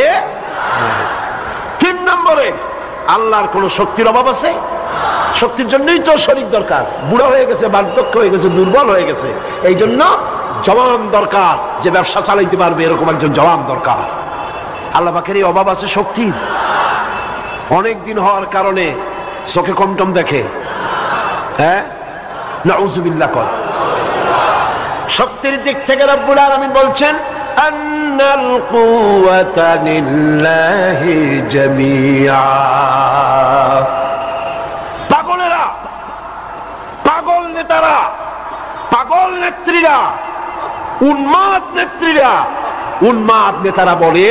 3 নম্বরে, আল্লাহর কোন শক্তির অভাব আছে? শক্তির জন্যই তো শরীর দরকার। বুড়া হয়ে গেছে, বার্ধক্য হয়ে গেছে, দুর্বল হয়ে গেছে, এই জন্য জওয়ান দরকার, যে ব্যবসা চালাইতে পারবে এরকম একজন জওয়ান দরকার। আল্লাহ পাকের এই অভাব আছে শক্তির। অনেক দিন হওয়ার কারণে চোখে কমটম দেখে, হ্যাঁ, নাউযুবিল্লাহ কর। শক্তির দিক থেকে রব্বুল আলামিন বলছেন, আন্নাল কুওয়াতা লিল্লাহি জামিআ। পাগলেরা, পাগল নেতারা, পাগল নেত্রীরা, উন্মাদ নেত্রীরা, উন্মাদ নেতারা বলে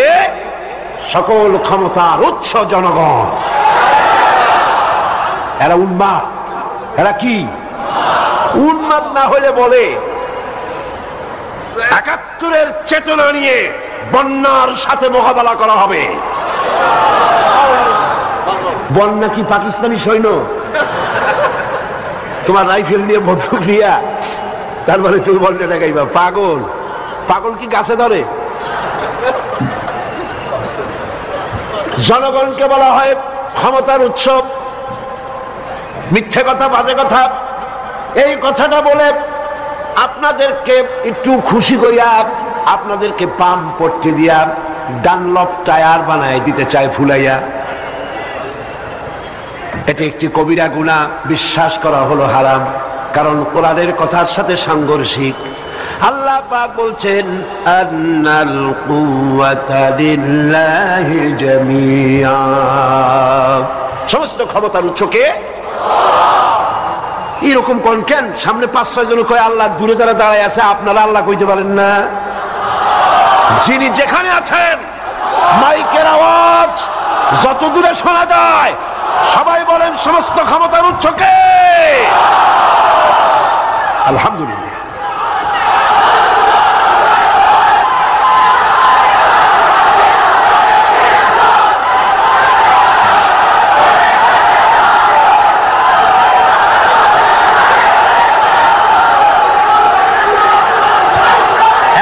সকল ক্ষমতার উৎস জনগণ। এরা উন্মাদ। এরা কি উন্মাদ না হলে বলে ৭১-এর চেতনা নিয়ে বন্যার সাথে মোকাবেলা করা হবে। বন্যা কি পাকিস্তানি সৈন্য? তোমার রাইফেল নিয়ে বন্দুক নিয়া তারপরে তুমি বন্যা দেখাইবা? পাগল। পাগল কি গাছে ধরে? জনগণকে বলা হয় ক্ষমতার উৎসব, মিথ্যে কথা, বাজে কথা। এই কথাটা বলে আপনাদেরকে একটু খুশি করিয়া, আপনাদেরকে পাম্প পট্টি দিয়া ডানলপ টায়ার বানায় দিতে চায় ফুলাইয়া। এটি একটি কবিরা গুনাহ, বিশ্বাস করা হলো হারাম, কারণ কোরআনের কথার সাথে সাংঘর্ষিক। আল্লাহ পাক বলছেন আন্নাল কুওয়াতা লিল্লাহি জামিআ, সমস্ত ক্ষমতার উৎস কে? এরকম কোন কেন? সামনে ৫-৬ জন কয় আল্লাহ, দূরে যারা দাঁড়ায় আছে আপনারা আল্লাহ কইতে পারেন না? যিনি যেখানে আছেন মাইকের আওয়াজ যত দূরে শোনা যায় সবাই বলেন সমস্ত ক্ষমতার উৎস কে? আলহামদুলিল্লাহ।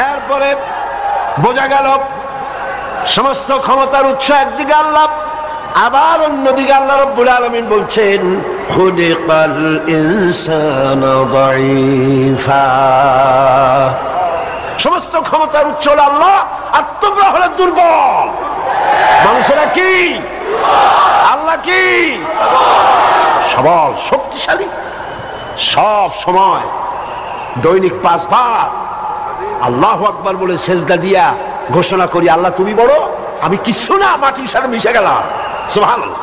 এরপরে বোঝা গেল সমস্ত ক্ষমতার উৎস একদিকে আল্লাহ, আবার অন্যদিকে আল্লাহ রাব্বুল আলামিন বলছেন খুলিকাল ইনসানু দাঈফা, সমস্ত ক্ষমতার উৎস হলো আল্লাহ আর তোমরা হলে দুর্বল। মানুষেরা কি? আল্লাহ কি? সবল, শক্তিশালী। সব সময় দৈনিক 5 বার আল্লাহু আকবার বলে সেজদা দিয়া ঘোষণা করি আল্লাহ তুমি বড়, আমি কিছু না, মাটির সাথে মিশে গেলাম। সুবহানাল্লাহ।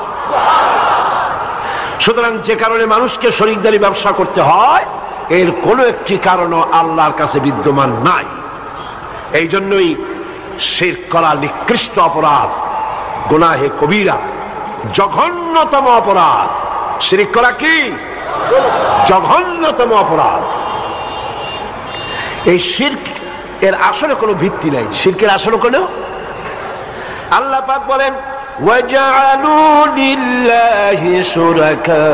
সুতরাং যে কারণে মানুষকে শরীকদারি ব্যবসা করতে হয়, এর কোন একটি কারণও আল্লাহর কাছে বিদ্যমান নাই। এই জন্যই শিরক করা নিকৃষ্ট অপরাধ, গুনাহে কবিরা, জঘন্যতম অপরাধ। শিরক করা কি? জঘন্যতম অপরাধ। এই শিরক এর আসলে কোনো ভিত্তি নাই। শিরকের আসলে কোনো, আল্লাহ পাক বলেন ওয়াজআলু লিল্লাহি শুরাকা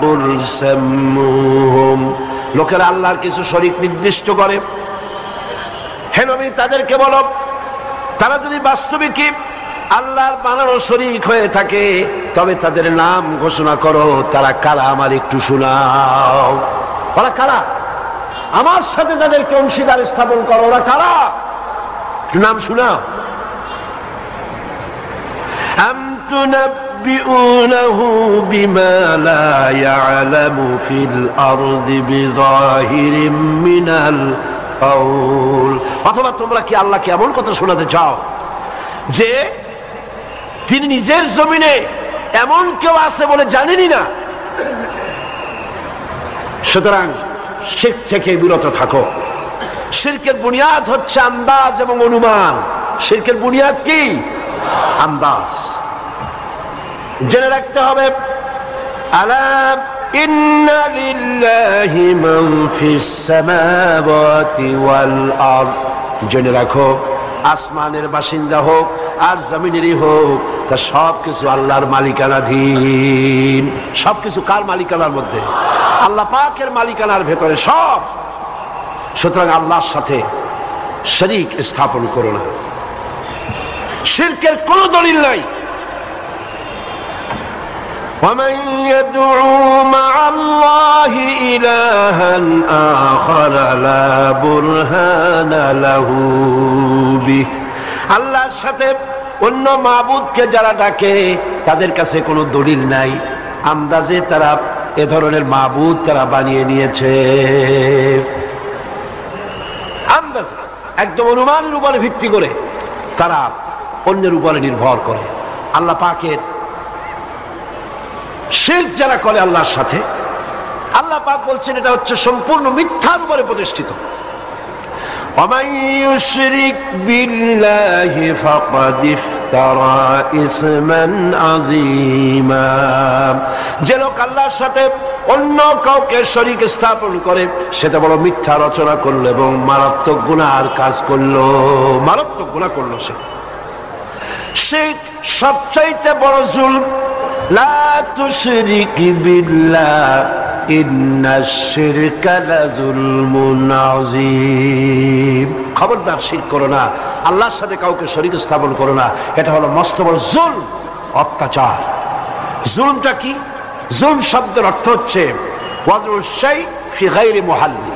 কুল সাম্মুহুম, লোকেরা আল্লাহর কিছু শরীক নির্দিষ্ট করে। হে নবী তাদেরকে বলো, তারা যদি বাস্তবিকই আল্লাহর বানানো শরীক হয়ে থাকে তবে তাদের নাম ঘোষণা করো। তারা কারা আমার একটু শোনাও। ওরা কারা? আমার সাথে তাদেরকে অংশীদার স্থাপন করো। ওরা কারা? নাম শোনাও। আম তুনাব্বিউনাহু বিমা লা ইয়ালামু ফিল আরদি বিযাহিরিম মিনাল কাউল, অথবা তোমরা কি আল্লাহকে এমন কথা শোনাতে চাও যে তিনি নিজের জমিনে এমন কেউ আছে বলে জানেনই না? সুতরাং শিরক থেকে বিরত থাকো। শিরকের বুনিয়াদ হচ্ছে আন্দাজ এবং অনুমান। শিরকের বুনিয়াদ কি? আন্দাজ। জেনে রাখতে হবে আলা ইন্না লিল্লাহি মান ফিস সামাওয়াতি ওয়াল আরদ, জেনে রাখো আসমানের বাসিন্দা হোক আর জমিনেরই হোক, তা সবকিছু আল্লাহর মালিকানাধীন। সবকিছু কার মালিকানার মধ্যে? আল্লাহ পাকের মালিকানার ভেতরে সব। সুতরাং আল্লাহর সাথে শরীক স্থাপন করো না। শিরকের কোন দলিল নাই। ومن يدعو مع الله إلها آخر لا برهان له به, আল্লাহর সাথে অন্য মাবুদকে যারা ডাকে তাদের কাছে কোনো দলিল নাই। আন্দাজে তারা এ ধরনের মাবুদ তারা বানিয়ে নিয়েছে। আন্দাজ, একদম অনুমানের উপরে ভিত্তি করে তারা অন্যের উপরে নির্ভর করে। আল্লাহ পাকের শিরক যারা করে আল্লাহর সাথে, আল্লাহ পাক বলছেন এটা হচ্ছে সম্পূর্ণ মিথ্যার উপরে প্রতিষ্ঠিত। ومن يشرك بالله فقد ইফতারা ইসমান আযীমা। যে লোক আল্লাহর সাথে অন্য কাউকে শরীক স্থাপন করে সেটা বড় মিথ্যা রচনা করলো এবং মারাত্মক গুনাহের কাজ করলো, মারাত্মক গুনাহ করলো। সে সবচাইতে বড় জুলম। লা তুশরিক বিল্লাহ ইন্নাশ শিরকা লাযুলমুন আযীম। খবরদার শিরক করো না, আল্লাহর সাথে কাউকে শরীক স্থাপন করো না, এটা হলো মস্ত বড় জুলম, অত্যাচার। জুলমটা কি? জুলম শব্দের অর্থ হচ্ছে ওয়াদউল শাই ফি গায়রি মুহাল্লি,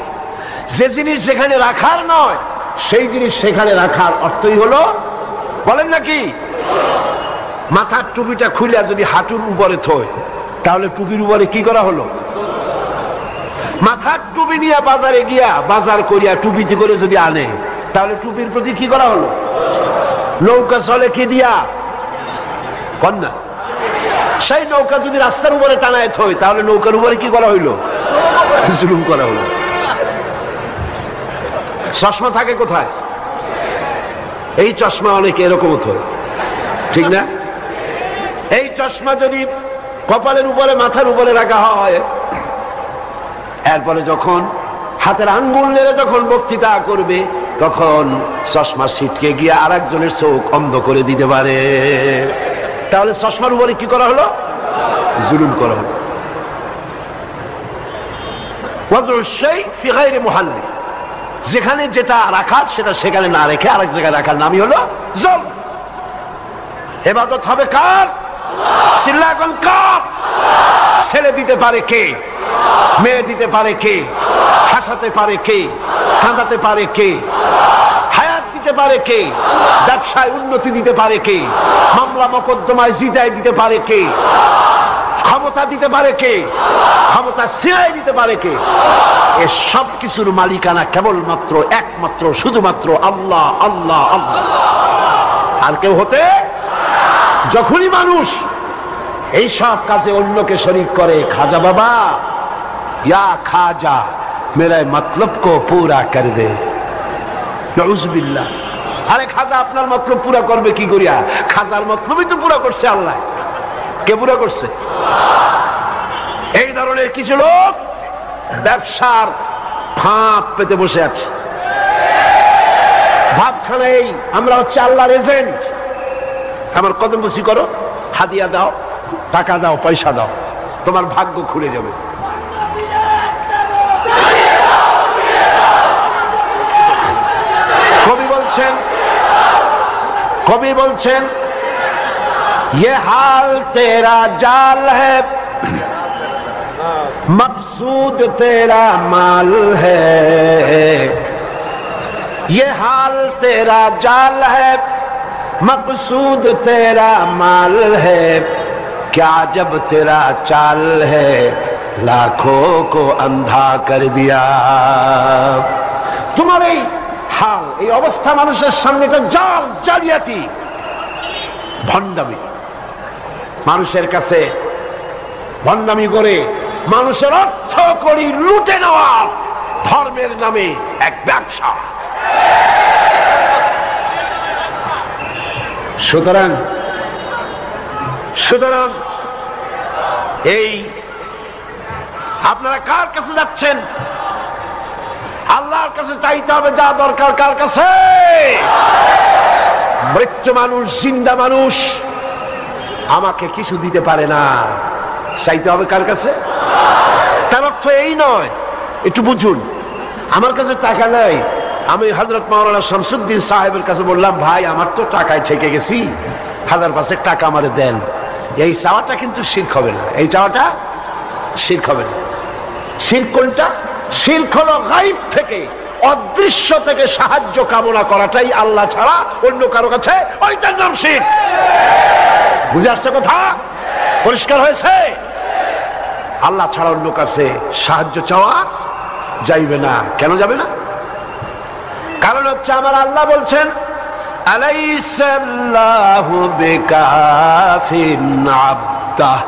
যে জিনিস যেখানে রাখার নয় সেই জিনিস সেখানে রাখার অর্থই হলো, বলেন নাকি? মাথার টুপিটা খুলে যদি হাঁটুর উপরে থয় তাহলে টুপির উপরে কি করা হলো? মাথার টুপি নিয়ে বাজারে গিয়া বাজার করিয়া টুপিতে করে যদি আনে তাহলে টুপির প্রতি কি করা হলো? নৌকা চলে কি দিয়া? কন্যা। সেই নৌকা যদি রাস্তার উপরে টানায় থয় তাহলে নৌকার উপরে কি করা হইলো? জুলুম করা হলো। চশমা থাকে কোথায়? এই চশমা অনেকে এরকম থয়, ঠিক না? এই চশমা যদি কপালের উপরে মাথার উপরে রাখা হয়, এরপরে যখন হাতের আঙ্গুল নেড়ে যখন বক্তৃতা করবে তখন চশমা ছিটকে গিয়ে আর একজনের চোখ অন্ধ করে দিতে পারে। তাহলে চশমার উপরে কি করা হলো? জুলুম করা হলো। ওয়াদউল শাই ফি গায়রি মুহাল্লি, যেখানে যেটা রাখার সেটা সেখানে না রেখে আরেক জায়গায় রাখার নামই হলো জুলম। ইবাদত হবে কার? চিল্লায় কোন কার? ছেলে দিতে পারে কে? মেয়ে দিতে পারে কে? হাসাতে পারে কে? কাঁদাতে পারে কে? হায়াত দিতে পারে কে? ব্যবসায় উন্নতি দিতে পারে কে? মামলা মোকদ্দমায় জিতায় দিতে পারে কে? ক্ষমতা দিতে পারে কে? ক্ষমতা ছিনাই দিতে পারে কে? এ সব কিছুর মালিকানা কেবলমাত্র একমাত্র শুধুমাত্র আল্লাহ, আল্লাহ, আল্লাহ, আর কেউ হতে। যখনই মানুষ এই সব কাজে অন্যকে শরীক করে, খাজা বাবা ইয়া খাজা মেরা মতলব কো পুরা কর দে, নাউযুবিল্লাহ। আরে খাজা আপনার মতলব পুরা করবে কি করিয়া? খাজার মতলবই তো পুরা করছে আল্লাহ। কে পুরা করছে? এই ধরনের কিছু লোক ব্যবসার ফাঁপ পেতে বসে আছে। ভাবখানেই আমরা হচ্ছে আল্লাহর এজেন্ট। আমার কদম বসি করো, হাদিয়া দাও, টাকা দাও, পয়সা দাও, তোমার ভাগ্য খুলে যাবে। কবি বলছেন ये हाल तेरा जाल है, मकसूद तेरा माल है, ये हाल तेरा जाल है, मकसूद तेरा माल है, क्या जब तेरा चाल है, लाखों को अंधा कर दिया। তোমার এই হাল, এই অবস্থা মানুষের সামনে একটা জাল, জালিয়াতি, ভণ্ডামি। মানুষের কাছে ভণ্ডামি করে মানুষের অর্থ করি লুটে নেওয়া ধর্মের নামে এক ব্যবসা। সুতরাং এই আপনারা কার কাছে যাচ্ছেন? আল্লাহর কাছে চাইতে হবে যা দরকার। কার কাছে? মৃত মানুষ, জিন্দা মানুষ আমাকে কিছু দিতে পারে না, চাইতে হবে কার কাছে? তার অর্থ এই নয়, একটু বুঝুন। আমার কাছে টাকা নাই, আমি হযরত মাওলানা শামসুদ্দিন সাহেবের কাছে বললাম, ভাই আমার তো টাকায় ঠেকে গেছি, 1000 টাকা আমারে দেন। এই চাওয়াটা কিন্তু শিরক হবে না। এই চাওয়াটা শিরক হবে না। শিরক কোনটা? শিরক হলো গায়ব থেকে, অদৃশ্য থেকে সাহায্য কামনা করাটাই আল্লাহ ছাড়া অন্য কারো কাছে, ওইটার নাম শিরক। বুঝে আসছে কথা? পরিষ্কার হয়েছে? আল্লাহ ছাড়া অন্য কাছে সাহায্য চাওয়া যাইবে না। কেন যাবে না? কারণ হচ্ছে আমার আল্লাহ বলছেন, আলাইসাল্লাহু বিকাফিন আবদাহ,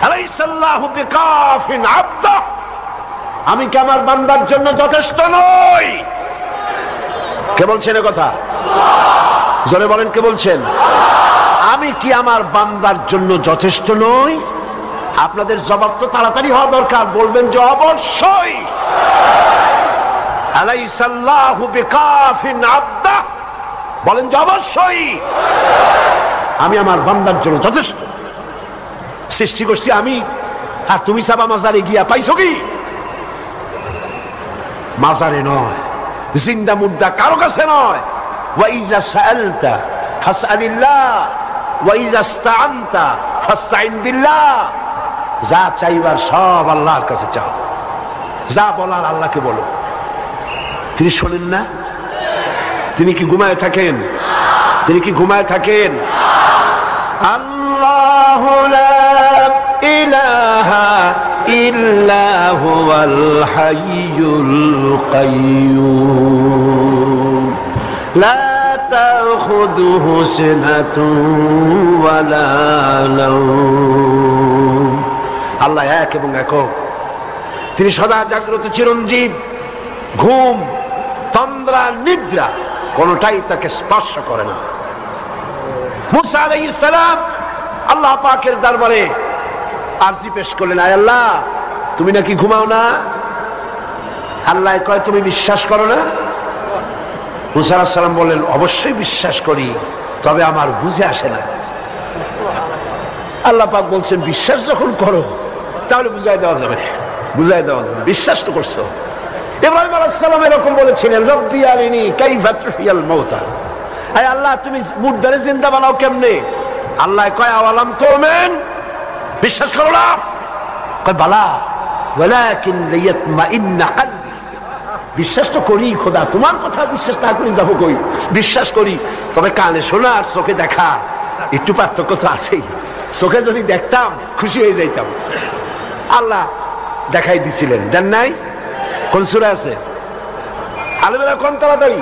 আলাইসাল্লাহু বিকাফিন আবদাহ, আমি কি আমার বান্দার জন্য যথেষ্ট নই? কে বলছেন এ কথা? জোরে বলেন, কে বলছেন? আমি কি আমার বান্দার জন্য যথেষ্ট নই? আপনাদের জবাব তো তাড়াতাড়ি হওয়া দরকার, বলবেন যে অবশ্যই। আলাইসাল্লাহু বিকাফিন আবদা, বলেন যে অবশ্যই আমি আমার বান্দার জন্য যথেষ্ট। সৃষ্টি করছি আমি, আর তুমি সাবা মাজারে গিয়া পাইছো কি? মাজারে নয়, জিন্দা মুর্দা কারো কাছে নয়। ওয়াইজা সাআলতা ফাসআলিল্লাহ ওয়াইজা ইসতাআনতা ফাসতাইন বিল্লাহ। যা চাইবার সব আল্লাহর কাছে চাও, যা বলার আল্লাহকে বলো। তিনি শোনেন না? তিনি কি ঘুমায় থাকেন? তিনি কি ঘুমায় থাকেন? আল্লাহু লা ইলাহা ইল্লা হুয়াল হাইয়ুল কাইয়্যুম লা তাখুযুহু সিনাতুন ওয়ালা নাওম। আল্লাহ এক এবং একক, তিনি সদা জাগ্রত, চিরঞ্জীব। ঘুম, তন্দ্রা, নিদ্রা কোনটাই তাকে স্পর্শ করে না। মুসা আলাইহিস সালাম আল্লাহ পাকের দরবারে আরজি পেশ করলেন, আয় আল্লাহ, তুমি নাকি ঘুমাও না? আল্লাহ কয়, তুমি বিশ্বাস করো না? মুসা আলাইহিস সালাম বললেন, অবশ্যই বিশ্বাস করি, তবে আমার বুঝে আসে না। আল্লাহ পাক বলছেন, বিশ্বাস যখন করো তাহলে বুঝাই দেওয়া যাবে, বুঝাই দেওয়া যাবে। বিশ্বাস তো করছো। ইব্রাহিম আলাইহিস সালাম এরকম বলেছিলেন, রব্বি আরিনি কাইফা তুহইয়াল মাউতা, আয় আল্লাহ, তুমি মুর্দারে জিন্দা বানাও কেমনে? আল্লাহ কয়, আওয়ালাম তুমিন, বিশ্বাস করো না? কয় বালা, ওয়ালাকিন লিয়াতমাইন্না কলবি, বিশ্বাস তো করি খোদা, তোমার কথা বিশ্বাস না করি যাবো কই? বিশ্বাস করি, তবে কানে শোনা আর চোখে দেখা একটু পার্থক্য তো আছেই। চোখে যদি দেখতাম খুশি হয়ে যাইতাম। আল্লাহ দেখাই দিছিলেন, দেন নাই? কোন সূরা আছে? আলেমেরা কোন তাড়াতাড়ি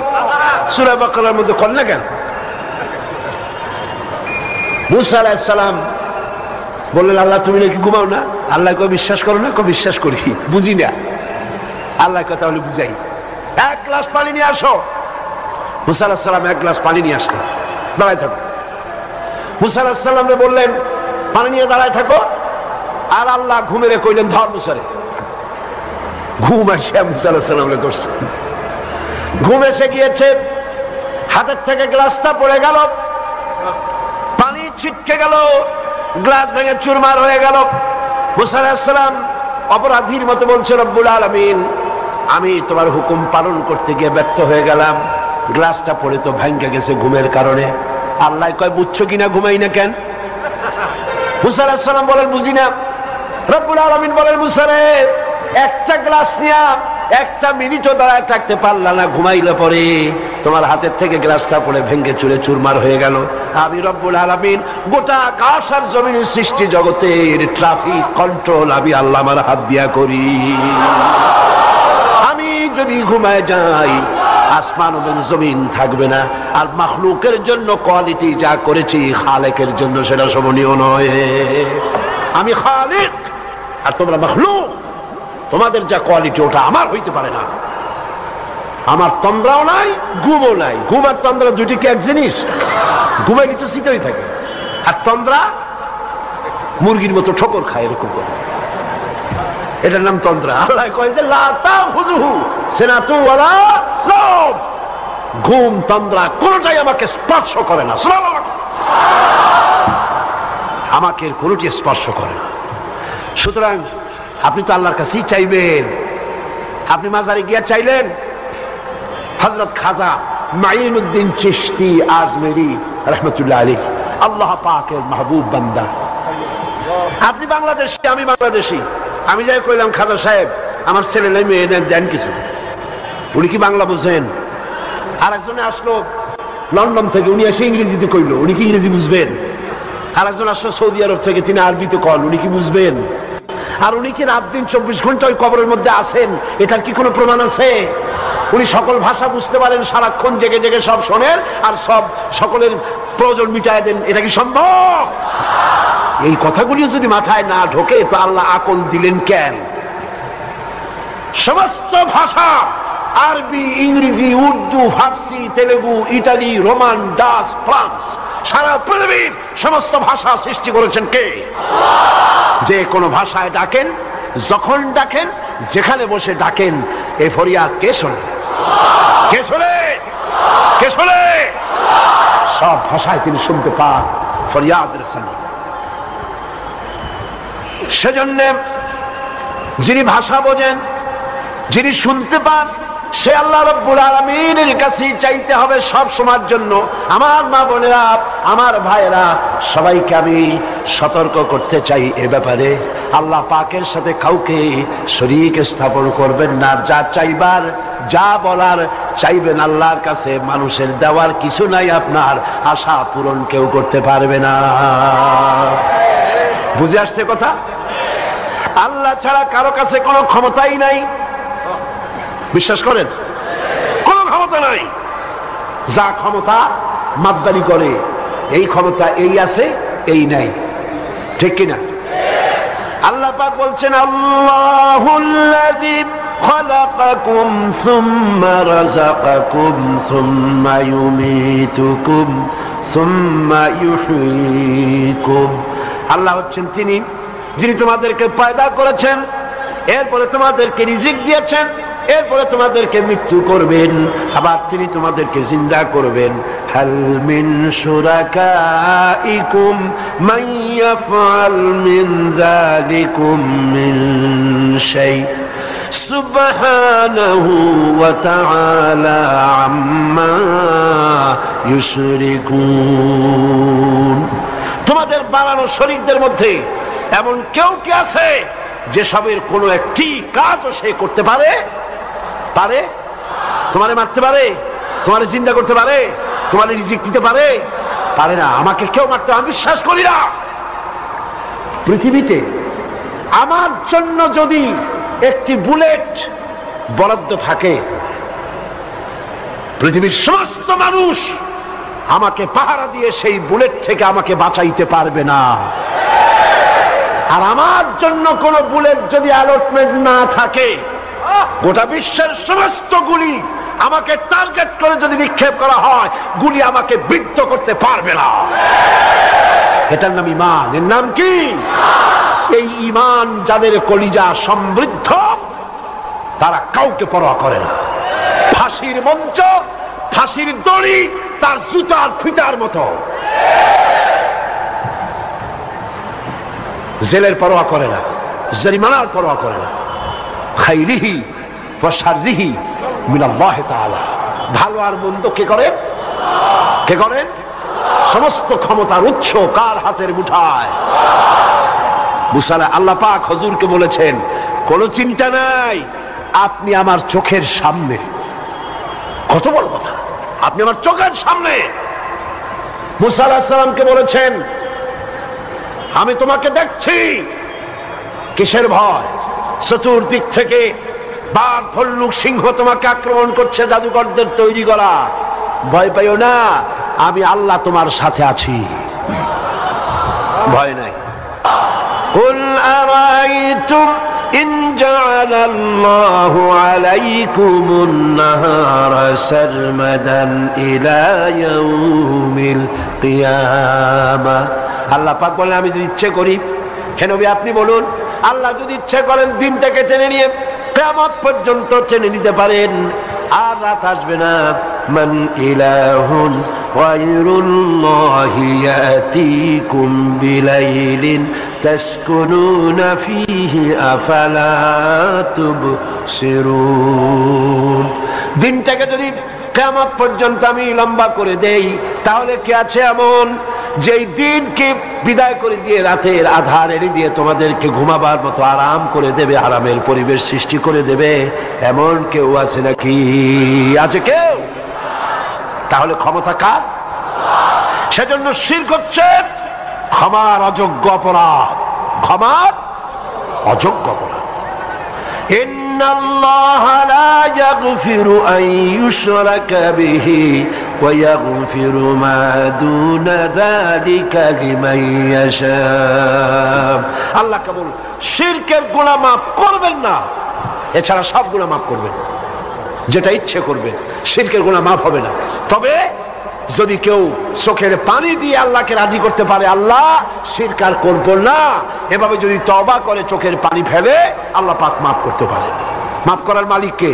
সূরা বাকারার মধ্যে কোন না কেন? মুসা আলাইহিস সালাম বললেন, আল্লাহ তুমি নাকি ঘুমাও না? আল্লাহ কয়, বিশ্বাস করো না? কয় বিশ্বাস করি, বুঝি না। আল্লাহ কয়, তাহলে বুঝাই, এক গ্লাস পানি নিয়ে আসো। মুসা আলাইহিস সালাম এক গ্লাস পানি নিয়ে আসলেন, দাঁড়ায় থাকো। মুসা আলাইহিস সালামকে বললেন, পানি নিয়ে দাঁড়ায় থাকো। আর আল্লাহ ঘুমেরে কইলেন, ধর মুসারে। ঘুম আসে মুসা আলাইহিস সালামকে করছে। ঘুম এসে গিয়েছে, হাতের থেকে গ্লাসটা পড়ে গেল, পানি ছিটকে গেল, গ্লাস ভেঙে চুরমার হয়ে গেল। মুসা আলাইহিস সালাম অপরাধীর মতো বলছে, রব্বুল আলামিন, আমি তোমার হুকুম পালন করতে গিয়ে ব্যর্থ হয়ে গেলাম, গ্লাসটা পড়ে তো ভেঙে গেছে ঘুমের কারণে। আল্লাহ কয়, বুঝছো কিনা ঘুমাই না কেন? মুসা আলাইহিস সালাম বলেন, বুঝি না। রব্বুল আলামিন বলেন, মুসা রে, একটা গ্লাস নিয়া একটা মিনিটও দাঁড়ায় থাকতে পারলা না, ঘুমাইলে পরে তোমার হাতের থেকে গ্লাসটা পড়ে ভেঙে চুরে চুরমার হয়ে গেল। আমি রব্বুল আলামিন গোটা আকাশ আর জমিনের সৃষ্টি জগতের ট্রাফিক কন্ট্রোল আমি আল্লাহ আমার হাত দিয়া করি। আমি যদি ঘুমায় যাই, আসমান এবং জমিন থাকবে না। আর মাখলুকের জন্য কোয়ালিটি যা করেছি, খালেকের জন্য সেটা শোভনীয় নয়। আমি খালিক আর তোমরা মাখলুক, তোমাদের যা কোয়ালিটি ওটা আমার হইতে পারে না। আমার তন্দ্রাও নাই, ঘুমও নাই। ঘুম আর তন্দ্রা দুটি কি এক জিনিস? ঘুমাইলে তো শীতই থাকে, আর তন্দ্রা মুরগির মতো ঠোকর খায়, এরকম করে। এটার নাম তন্দ্রা। আল্লাহ কয় যে লা তাখুযুহু সিনাতুন ওয়ালা নাওম, ঘুম তন্দ্রা কোনটাই আমাকে স্পর্শ করে না। সুবহানাল্লাহ, আমাকে কোনটি স্পর্শ করে না। সুতরাং আপনি তো আল্লাহর কাছেই চাইবেন। আপনি মাজারে গিয়া চাইলেন, হযরত খাজা মাঈনুদ্দিন চিশতি আজমেরি রাহমাতুল্লাহ আলাইহি, আল্লাহ পাকের মাহবুব বান্দা। আপনি বাংলাদেশি, আমি বাংলাদেশি। আমি যাই কইলাম, খাজা সাহেব, আমার ছেলে নাই, মেয়ে দেন কিছু। উনি কি বাংলা বুঝেন? আর একজনে আসলো লন্ডন থেকে, উনি এসে ইংরেজিতে কইলো, উনি কি ইংরেজি বুঝবেন? আর একজন আসলো সৌদি আরব থেকে, তিনি আরবিতে কন, উনি কি বুঝবেন? আর উনি কি রাত দিন 24 ঘন্টা ওই কবরের মধ্যে আছেন, এটার কি কোনো প্রমাণ আছে? উনি সকল ভাষা বুঝতে পারেন, সারাক্ষণ জেগে জেগে সব শোনেন আর সব সকলের প্রয়োজন মিটায় দেন, এটা কি সম্ভব? এই কথাগুলি যদি মাথায় না ঢোকে তো আল্লাহ আকল দিলেন কেন? সমস্ত ভাষা আরবি, ইংরেজি, উর্দু, ফার্সি, Telugu, Italy, Roman, Dutch, France, সারা পৃথিবীর সমস্ত ভাষা সৃষ্টি করেছেন কে? যে কোনো ভাষায় ডাকেন, যখন ডাকেন, যেখানে বসে ডাকেন, এই ফরিয়াদ কে শোনে? কে শোনে? কে শোনে? সব ভাষায় তিনি শুনতে পান ফরিয়াদের সানি। সেজন্য যিনি ভাষা বোঝেন, যিনি শুনতে পান, সে আল্লাহ রাব্বুল আলামিনের কাছে চাইতে হবে সব সময়ের জন্য। আমার মা বোনেরা, আমার ভাইয়েরা, সবাইকে আমি সতর্ক করতে চাই এ ব্যাপারে, আল্লাহ পাকের সাথে কাউকে শরীক স্থাপন করবেন না। যা চাইবার, যা বলার চাইবেন আল্লাহর কাছে, মানুষের দেওয়ার কিছু নাই, আপনার আশা পূরণ কেউ করতে পারবে না। বুঝে আসছে কথা? আল্লাহ ছাড়া কারো কাছে কোনো ক্ষমতাই নাই, বিশ্বাস করেন? কোন ক্ষমতা নাই। যা ক্ষমতা মাতদারি করে, এই ক্ষমতা এই আছে, এই নাই, ঠিক কিনা? আল্লাহ পাক বলছেন, আল্লাহুল্লাযী খালাকাকুম সুম্মা রাযাকাকুম সুম্মা ইউমীতুকুম সুম্মা ইউহয়ীকুম। আল্লাহ হচ্ছেন তিনি যিনি তোমাদেরকে পয়দা করেছেন, এরপরে তোমাদেরকে রিজিক দিয়েছেন, এরপরে তোমাদেরকে মৃত্যু করবেন, আবার তিনি তোমাদেরকে জিন্দা করবেন। হাল মিন শুরাকাইকুম মান ইয়াফআল মিন যালিকুম মিন শাই সুবহানাহু ওয়া তাআলা আম্মা ইউশরিকুন। তোমাদের বানানো শরীকদের মধ্যে এমন কেউ কি আছে যে সবের কোনো একটি কাজও সে করতে পারে? পারে? তোমারে মারতে পারে? তোমারে জিন্দা করতে পারে? তোমারে রিজিক দিতে পারে? পারে না। আমাকে কেউ মারতে, আমি বিশ্বাস করি না। পৃথিবীতে আমার জন্য যদি একটি বুলেট বরাদ্দ থাকে, পৃথিবীর সমস্ত মানুষ আমাকে পাহারা দিয়ে সেই বুলেট থেকে আমাকে বাঁচাইতে পারবে না। আর আমার জন্য কোন বুলেট যদি অ্যালটমেন্ট না থাকে, গোটা বিশ্বের সমস্ত গুলি আমাকে টার্গেট করে যদি নিক্ষেপ করা হয়, গুলি আমাকে বিদ্ধ করতে পারবে না। এটার নাম ঈমান। এর নাম কি? এই ঈমান যাদের কলিজা সমৃদ্ধ, তারা কাউকে পরোয়া করে না। ফাঁসির মঞ্চ, ফাঁসির দড়ি তার জুতার ফিতার মতো। জেলের পরোয়া করে না, জরিমানার পরোয়া করে না। খাইরিহি ওয়া শাররিহি মিনাল্লাহ তাআলা। ভালো আর মন্দ কে করেন? কে করেন? সমস্ত ক্ষমতার উৎস কার হাতের মুঠায়? মুসা আল্লাহ পাক হুজুরকে বলেছেন, কোনো চিন্তা নাই, আপনি আমার চোখের সামনে। কত বড় কথা! আপনি আমার চোখের সামনে। মুসা আলাইহিস সালামকে বলেছেন, আমি তোমাকে দেখছি। কিসের ভয়? চতুর্দিক থেকে বাঘ, ভল্লুক, সিংহ তোমাকে আক্রমণ করছে, জাদুকরদের তৈরি করা। ভয় পাইও না, আমি আল্লাহ তোমার সাথে আছি, ভয় নাই। কুল আরাইতুম ইন জাআলাল্লাহু আলাইকুমুন নাহারা সারমাদান ইলা ইয়াউমিল কিয়ামাহ। আল্লাহ পাক বলেন, আমি যদি ইচ্ছে করি, হে নবী আপনি বলুন, আল্লাহ যদি ইচ্ছে করেন দিনটাকে টেনে নিয়ে কিয়ামত পর্যন্ত টেনে নিতে পারেন, আর রাত আসবে না। মান ইলাহুন গায়রুল্লাহি ইয়াতিকুম বিলাইলিন তাসকুনুনা ফীহি আফালা তুবসিরুন। দিনটাকে যদি কিয়ামত পর্যন্ত আমি লম্বা করে দেই, তাহলে কি আছে এমন যেই দিনকে বিদায় করে দিয়ে রাতের আধার এনে দিয়ে তোমাদেরকে ঘুমাবার মতো আরাম করে দেবে, আরামের পরিবেশ সৃষ্টি করে দেবে, এমন কেউ আছে নাকি? আছে কেউ? তাহলে ক্ষমতা কার? সেজন্য শিরক হচ্ছে ক্ষমার অযোগ্য অপরাধ, ক্ষমার অযোগ্য অপরাধ। ইন্নাল্লাহা লা ইয়াগফিরু আন ইউশরাকা বিহি ওয়া ইয়াগফিরু মা দুনা যালিকা লিমান ইয়াশা। আল্লাহ কেবল শিরকের গুনাহ মাফ করবেন না, এছাড়া সব গুনাহ মাফ করবেন। যেটা ইচ্ছে করবে, শিরকের গুনাহ মাফ হবে না। তবে যদি কেউ চোখের পানি দিয়ে আল্লাহকে রাজি করতে পারে, আল্লাহ শিরক আর করব না, এভাবে যদি তওবা করে চোখের পানি ফেলে, আল্লাহ পাক মাফ করতে পারে। মাফ করার মালিক কে?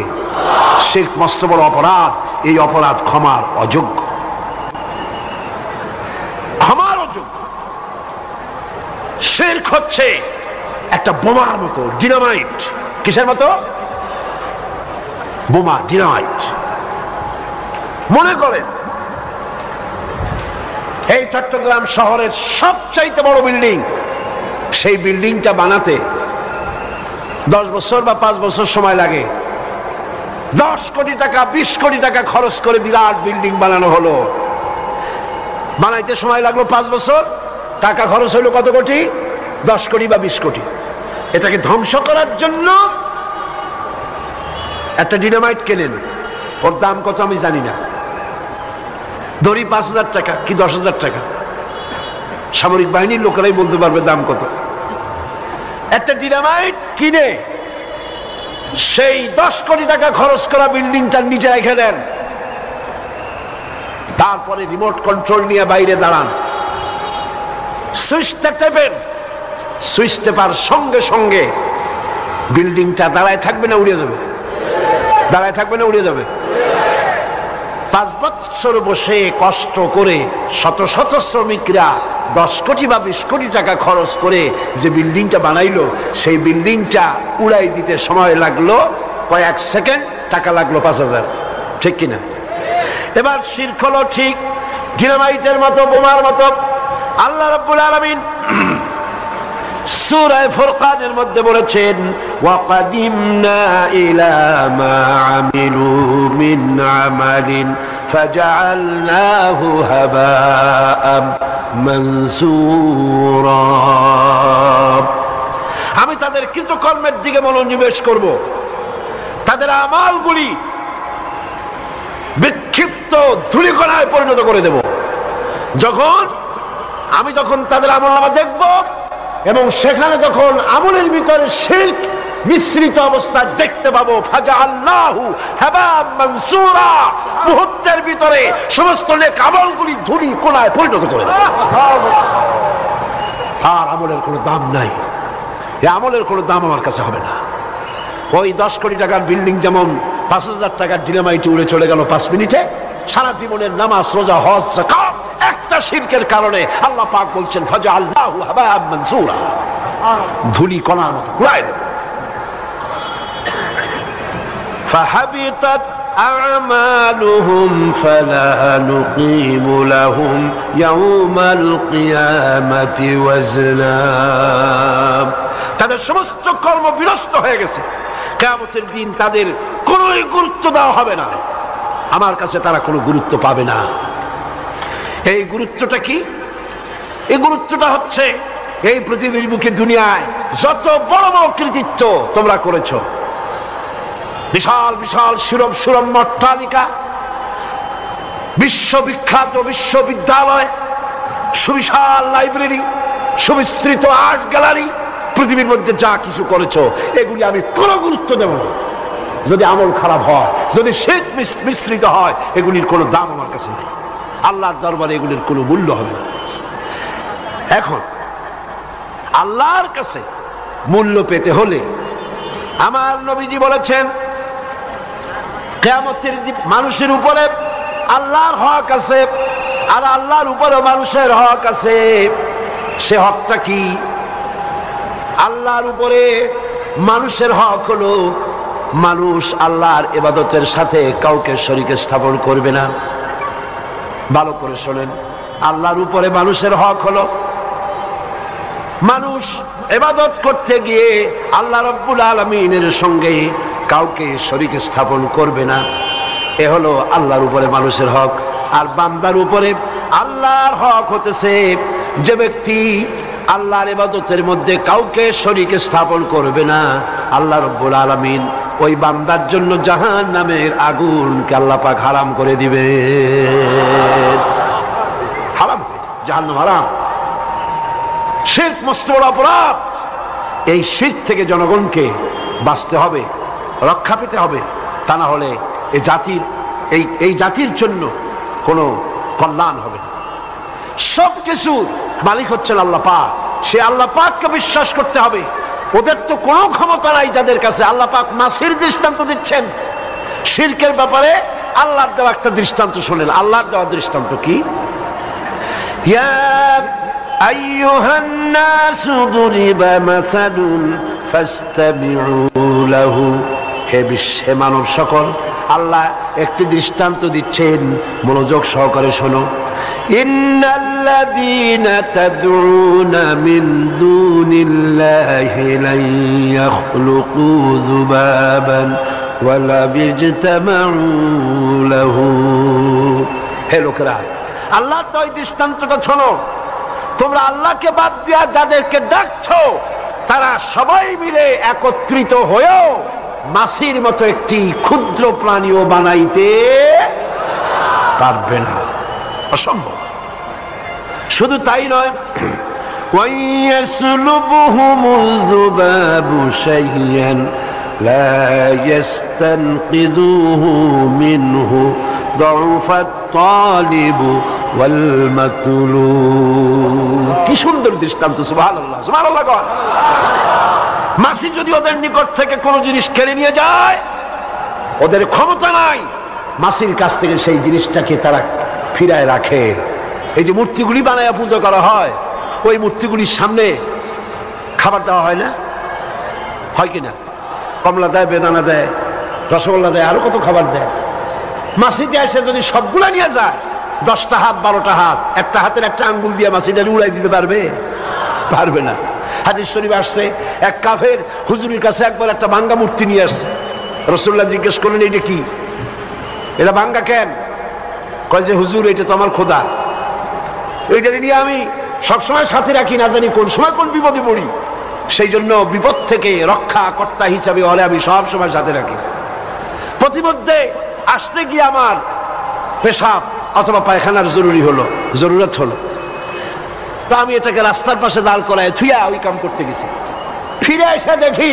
শিরক মস্ত বড় অপরাধ, এই অপরাধ ক্ষমার অযোগ্য, ক্ষমার অযোগ্য। শিরক হচ্ছে একটা বোমার মতো, ডিনামাইট। কিসের মতো? বোমা, ডিনামাইট। মনে করেন এই চট্টগ্রাম শহরের সবচাইতে বড় বিল্ডিং, সেই বিল্ডিংটা বানাতে 10 বছর বা 5 বছর সময় লাগে। 10 কোটি টাকা 20 কোটি টাকা খরচ করে বিরাট বিল্ডিং বানানো হলো। বানাইতে সময় লাগলো 5 বছর, টাকা খরচ হলো কত কোটি? 10 কোটি বা 20 কোটি। এটাকে ধ্বংস করার জন্য একটা ডিনামাইট কেনেন, ওর দাম কত আমি জানি না, ধরি 5,000 টাকা কি 10,000 টাকা। সামরিক বাহিনীর লোকেরাই বলতে পারবে দাম কত। একটা ডিনামাইট কিনে সেই 10 কোটি টাকা খরচ করা বিল্ডিংটার নিচে রেখে দেন, তারপরে রিমোট কন্ট্রোল নিয়ে বাইরে দাঁড়ান, সুইচটা টেপেন, সুইচ টেপার সঙ্গে সঙ্গে বিল্ডিংটা দাঁড়ায় থাকবে না উড়ে যাবে? দাঁড়ায় থাকবে না উড়ে যাবে? 5 বছর বসে কষ্ট করে শত শত শ্রমিকরা 10 কোটি বা 20 কোটি টাকা খরচ করে যে বিল্ডিংটা বানাইলো, সেই বিল্ডিংটা উড়াই দিতে সময় লাগলো কয়েক সেকেন্ড, টাকা লাগলো 5,000। ঠিক কিনা? এবার শিরক হলো ঠিক ডিনামাইটের মতো, বোমার মতো। আল্লাহ রাব্বুল আলামিন সূরা ফুরকানের মধ্যে বলেছেন, ওয়াকাদিমনা ইলা মা আমিলু মিন আমালিন ফাজআলনাহু হাবাআম মানসুরা। আমি তাদের কৃতকর্মের দিকে মনোনিবেশ করব, তাদের আমলগুলি বিক্ষিপ্ত ধূলিকণায় পরিণত করে দেব। আমি যখন তাদের আমলনামা দেখব এবং সেখানে যখন আমলের ভিতরে শিরক মিশ্রিত অবস্থা দেখতে পাবো, ফাজআলনাহু হাবাআম মানসুরা, মুহূর্তের ভিতরে সমস্ত নেক আমলগুলি ধূলি কোণায় পরিণত করে দেব। আর আমলের কোনো দাম নাই, এই আমলের কোনো দাম আমার কাছে হবে না। ওই 10 কোটি টাকার বিল্ডিং যেমন 5,000 টাকার ডিনামাইটে উড়ে চলে গেল 5 মিনিটে, সারা জীবনের নামাজ, রোজা, হজ, যাকাত একটা শিরকের কারণে আল্লাহ পাক বলছেন ফাজআলনাহু হাবাআম মানসুরা, ধূলি কণার মতো উড়ায় দেব। ফাহাবিতাত আ'মালুহুম ফালা নুকিমু লাহুম ইয়াওমাল কিয়ামাতি ওয়াজনা। তাদের সমস্ত কর্ম বিনষ্ট হয়ে গেছে, কিয়ামতের দিন তাদের কোনো গুরুত্ব দেওয়া হবে না, আমার কাছে তারা কোনো গুরুত্ব পাবে না। এই গুরুত্বটা কি? এই গুরুত্বটা হচ্ছে এই পৃথিবীর বুকে দুনিয়ায় যত বড় বড় কৃতিত্ব তোমরা করেছ, বিশাল বিশাল সুরম অট্টালিকা, বিশ্ববিখ্যাত বিশ্ববিদ্যালয়, সুবিশাল লাইব্রেরি, সুবিস্তৃত আর্ট গ্যালারি, পৃথিবীর মধ্যে যা কিছু করেছো এগুলি আমি কোনো গুরুত্ব দেব না। যদি আমল খারাপ হয়, যদি শিরক মিশ্রিত হয়, এগুলির কোনো দাম আমার কাছে নেই, আল্লাহর দরবারে এগুলির কোনো মূল্য হবে না। এখন আল্লাহর কাছে মূল্য পেতে হলে আমার নবীজি বলেছেন, কিয়ামতের দিন মানুষের উপরে আল্লাহর হক আছে আর আল্লাহর উপরে মানুষের হক আছে। সে হকটা কি? আল্লাহর উপরে মানুষের হক হলো মানুষ আল্লাহর ইবাদতের সাথে কাউকে শরীক স্থাপন করবে না। ভালো করে শোনেন, আল্লাহর উপরে মানুষের হক হলো মানুষ ইবাদত করতে গিয়ে আল্লাহ রাব্বুল আলামিনের সঙ্গে কাউকে শরীক স্থাপন করবে না। এ হলো আল্লাহর উপরে মানুষের হক। আর বান্দার উপরে আল্লাহর হক হতেছে যে ব্যক্তি আল্লাহর ইবাদতের মধ্যে কাউকে শরীক স্থাপন করবে না, আল্লাহ রাব্বুল আলামিন ওই বান্দার জন্য জাহান্নামের আগুনকে আল্লাহ পাক হারাম করে দিবে। হারাম, জাহান্নাম হারাম। শিরক মস্ত বড় অপরাধ। এই শিরক থেকে জনগণকে বাঁচতে হবে, রক্ষা পেতে হবে, তা না হলে এই জাতির জন্য কোনো কল্যাণ হবে না। সবকিছু মালিক হচ্ছেন আল্লাহ পাক। সে আল্লাহ পাককে বিশ্বাস করতে হবে। ওদের তো কোনো ক্ষমতা নাই যাদের কাছে। আল্লাহ পাক মাসির দৃষ্টান্ত দিচ্ছেন শিরকের ব্যাপারে। আল্লাহর দেওয়া একটা দৃষ্টান্ত শোনেন। আল্লাহর দেওয়া দৃষ্টান্ত কি? ইয়া আইয়ুহান নাসু দুরিবা মাসালুন ফাসতামিউ লাহু। হে মানব সকল, আল্লাহ একটি দৃষ্টান্ত দিচ্ছেন, মনোযোগ সহকারে শোনো। ইন্নাল্লাযীনা তাদউনা মিন দুনিল্লাহি লা ইয়াখলুকু যুবাবান ওয়ালা বিজতামাউ লাহু। হে লোকেরা, আল্লাহ তো এই দৃষ্টান্তটা শোনো। তোমরা আল্লাহকে বাদ দিয়া যাদেরকে ডাকছো, তারা সবাই মিলে একত্রিত হয়েও মাছির মতো একটি ক্ষুদ্র প্রাণীও বানাইতে পারবে না, অসম্ভব। শুধু তাই নয়, ওয়াইয়াসলুবুহুমুয যুবাবু শাইয়ান লা ইস্তানকিযুহু মিনহু যউফাত তালিবু ওয়াল মাতলুব। কি সুন্দর দৃষ্টান্ত! সুবহানাল্লাহ, সুবহানাল্লাহ। মাছি যদি ওদের নিকট থেকে কোনো জিনিস কেড়ে নিয়ে যায়, ওদের ক্ষমতা নাই মাছির কাছ থেকে সেই জিনিসটাকে তারা ফিরায় রাখে। এই যে মূর্তিগুলি বানায় পূজা করা হয়, ওই মূর্তিগুলির সামনে খাবার দেওয়া হয় না, হয় কিনা? কমলা দেয়, বেদানা দেয়, রসগোল্লা দেয়, আরো কত খাবার দেয়। মাছিতে এসে যদি সবগুলা নিয়ে যায়, 10টা হাত 12টা হাত, একটা হাতের একটা আঙ্গুল দিয়ে মাছিটা উড়াই দিতে পারবে? পারবে না। হাদিস শরীফ আসছে, এক কাফের হুজুরের কাছে একবার একটা ভাঙ্গা মূর্তি নিয়ে আসছে। রাসূলুল্লাহ জিজ্ঞেস করলেন, এটা কি? এটা ভাঙ্গা কেন? কয় যে হুজুর, এটা তো আমার খোদা, এইটা নিয়ে আমি সবসময় সাথে রাখি, না জানি কোন সময় কোন বিপদে পড়ি, সেই জন্য বিপদ থেকে রক্ষা কর্তা হিসাবে হলে আমি সব সময় সাথে রাখি। প্রতিমধ্যে আসতে গিয়ে আমার পেশাব অথবা পায়খানার জরুরত হলো, তো আমি এটাকে রাস্তার পাশে দাঁড় করায় থুইয়া ওই কাম করতে গেছি। ফিরে এসে দেখি